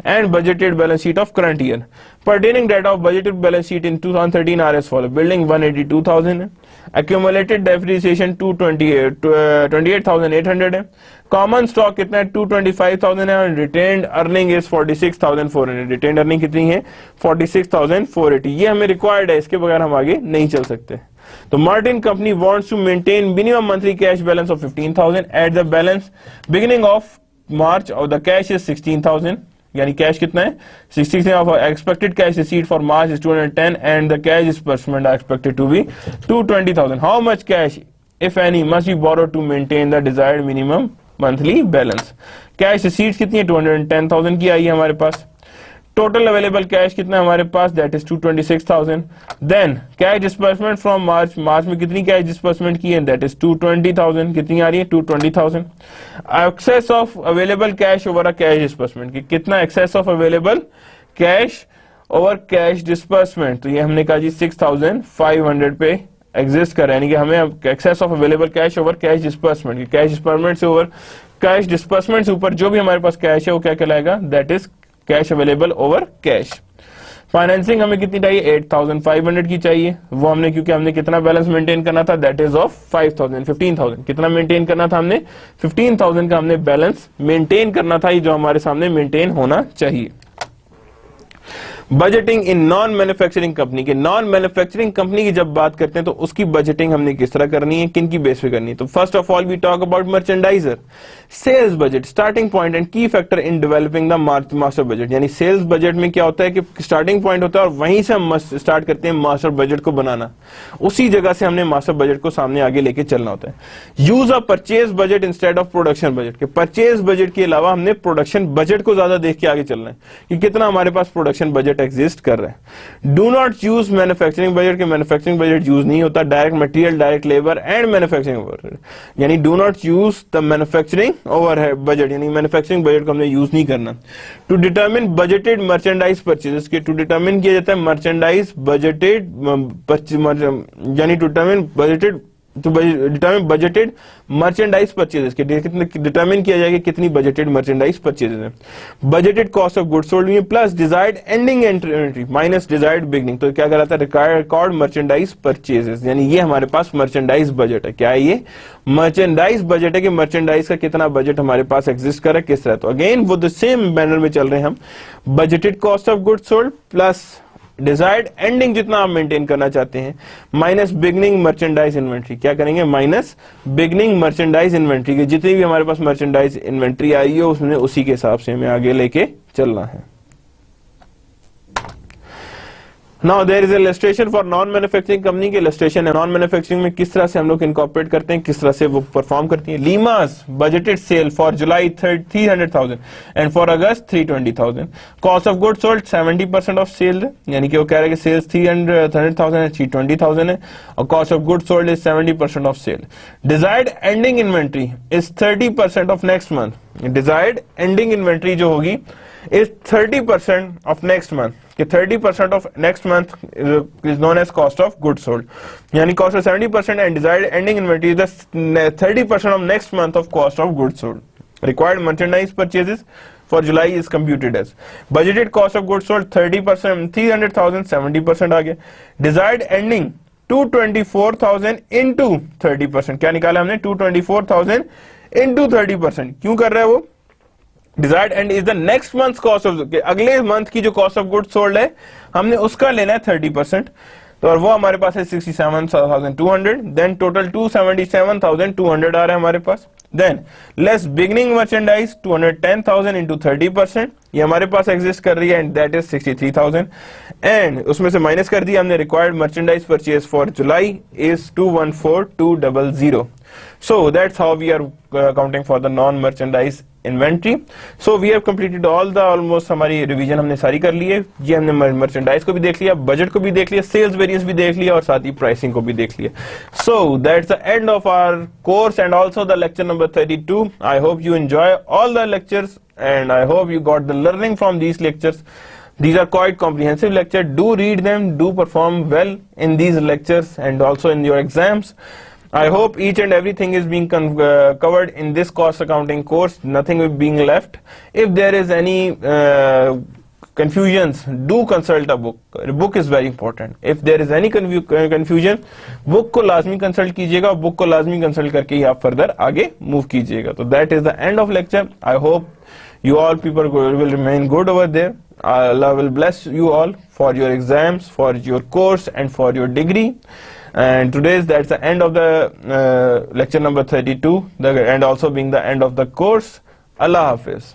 and budgeted balance sheet of current year. Pertaining data of budgeted balance sheet in 2013 are as follows: building 182,000 है, accumulated depreciation 28,800 है, common stock कितना है 225,000 है, और retained earning is 46,400. retained earning कितनी है 46,480. ये हमें required है, इसके बगैर हम आगे नहीं चल सकते. तो Martin company wants to maintain minimum monthly cash balance of 15,000 at the balance beginning of March, और the cash is 16,000. यानी कैश कितना है 60 of expected cash receipt for March is 210 and the cash disbursement are expected to be 220,000. How much cash if any must be borrowed to maintain the desired minimum monthly balance? Cash receipts कितनी है 210,000 की आई है हमारे पास. Total available cash कितना है हमारे पास, that is 226,000. Then cash disbursement from March में कितनी कैश डिस्बर्समेंट की है, दैट इज 220,000. कितनी आ रही है 220,000. Excess of available cash over a cash disbursement की कितना excess of available cash over cash disbursement, तो ये हमने कहा जी 6,500 पे एग्जिस्ट कर रहा है, यानी कि हमें excess of available cash over cash disbursement, cash disbursement से ओवर कैश डिस्बर्समेंट से ऊपर जो भी हमारे पास कैश है वो क्या कहलाएगा, that is cash available over cash. Financing हमें कितनी चाहिए 8,500 की चाहिए, वो हमने क्योंकि हमने कितना बैलेंस मेंटेन करना था, दैट इज ऑफ 15,000. कितना मेंटेन करना था हमने 15,000 का हमने बैलेंस मेंटेन करना था, ये जो हमारे सामने मेंटेन होना चाहिए. Budgeting in non manufacturing company के, नॉन मैन्युफैक्चरिंग कंपनी की जब बात करते हैं तो उसकी बजटिंग हमने किस तरह करनी है, किन की बेस पे करनी है. तो first of all we talk about merchandiser. Sales budget starting point and key factor in developing the master budget. यानी सेल्स बजट में क्या होता है कि स्टार्टिंग पॉइंट होता है और वहीं से हम स्टार्ट करते हैं मास्टर बजट को बनाना, उसी जगह से हमने मास्टर बजट को सामने आगे लेके चलना होता है. Use a purchase budget instead of production budget के, परचेज बजट के अलावा हमने प्रोडक्शन बजट को ज्यादा देख के आगे चलना है कि कितना हमारे पास प्रोडक्शन बजट एग्जिस्ट कर रहा है. Do not use manufacturing budget के, मैन्युफैक्चरिंग बजट यूज नहीं होता. Direct material, direct labour and manufacturing overhead, यानी do not use the manufacturing overhead budget, यानी मैन्युफैक्चरिंग बजट को हमने यूज नहीं करना. To determine budgeted merchandise purchases के, टू डिटरमिन किया जाता है मर्चेंडाइज बजटेड, यानी to determine budgeted, to determine budgeted merchandise purchases के, डिटरमिन किया जाएगा कितनी बजटेड मर्चेंडाइज परचेजेस है. Budgeted cost of goods sold plus desired ending inventory minus desired beginning, तो क्या कहलाता है रिकॉर्ड मर्चेंडाइज परचेजेस. यानी ये हमारे पास मर्चेंडाइज बजट है. क्या है ये मर्चेंडाइज बजट है कि मर्चेंडाइज का कितना बजट हमारे पास एग्जिस्ट कर रहा है किस तरह. तो अगेन वो द सेम बैनर में चल रहे हैं हम. Budgeted cost of goods sold plus desired ending जितना आप मेंटेन करना चाहते हैं माइनस बिगनिंग मर्चेंडाइज इन्वेंट्री. क्या करेंगे माइनस बिगनिंग मर्चेंडाइज इन्वेंट्री के, जितनी भी हमारे पास मर्चेंडाइज इन्वेंट्री आई है उसमें उसी के हिसाब से हमें आगे लेके चलना है. Now there is illustration for non manufacturing company के. इलस्ट्रेशन है नॉन मैन्युफैक्चरिंग में किस तरह से हम लोग इनकॉर्पोरेट करते हैं, किस तरह से वो परफॉर्म करती है. लीमास budgeted sale for July 300,000 and for August 320,000. Cost of goods sold 70% of sale, यानी कि वो कह रहे हैं कि सेल्स 300,000 है 320,000 है और cost of goods sold is 70% of sale. Desired ending inventory is 30% of next month. Desired ending inventory जो होगी is 30% of next month. 30% of next month is known as cost of goods sold. यानी cost of 70% and desired ending inventory is the 30% of next month of cost of goods sold. Required merchandise purchases for July is computed as budgeted cost of goods sold 30%, 300,000, 70% आ गया. Desired ending 224,000 into 30%. क्या निकाला हमने 224,000 into 30%. क्यों कर रहा है वो? Desired and is the next month cost of, अगले मंथ की जो कॉस्ट ऑफ गुड्स सोल्ड है हमने उसका लेना है 30%. तो और वो हमारे पास है 67,200. देन टोटल 277,200 आ रहा है हमारे पास. Then less beginning merchandise 210,000 into 30%, ये हमारे पास एग्जिस्ट कर रही है एंड दैट इज 63,000. एंड उसमें से माइनस कर दिया हमने required merchandise purchase for July is 214,200. So that's how we are accounting for the non-merchandise inventory. So we have completed all the almost हमारी रिवीजन हमने सारी कर ली है. ये हमने मर्चेंडाइज को भी देख लिया, बजट को भी देख लिया, सेल्स वेरिएंस भी देख लिया और साथ ही प्राइसिंग को भी देख लिया. So that's the end of our course and also the lecture number 32. I hope you enjoy all the lectures and I hope you got the learning from these lectures. These are quite comprehensive lectures. Do read them, do perform well in these lectures and also in your exams. I hope each and everything is being covered in this cost accounting course. Nothing is being left. If there is any confusions, do consult a book. Book is very important. If there is any confusion, book को लाजमी consult कीजिएगा. Book को लाजमी consult करके ही आप further आगे move कीजिएगा. So that is the end of lecture. I hope you all people will remain good over there. Allah will bless you all for your exams, for your course, and for your degree. And that's the end of the lecture number 32, and also being the end of the course. Allah Hafiz.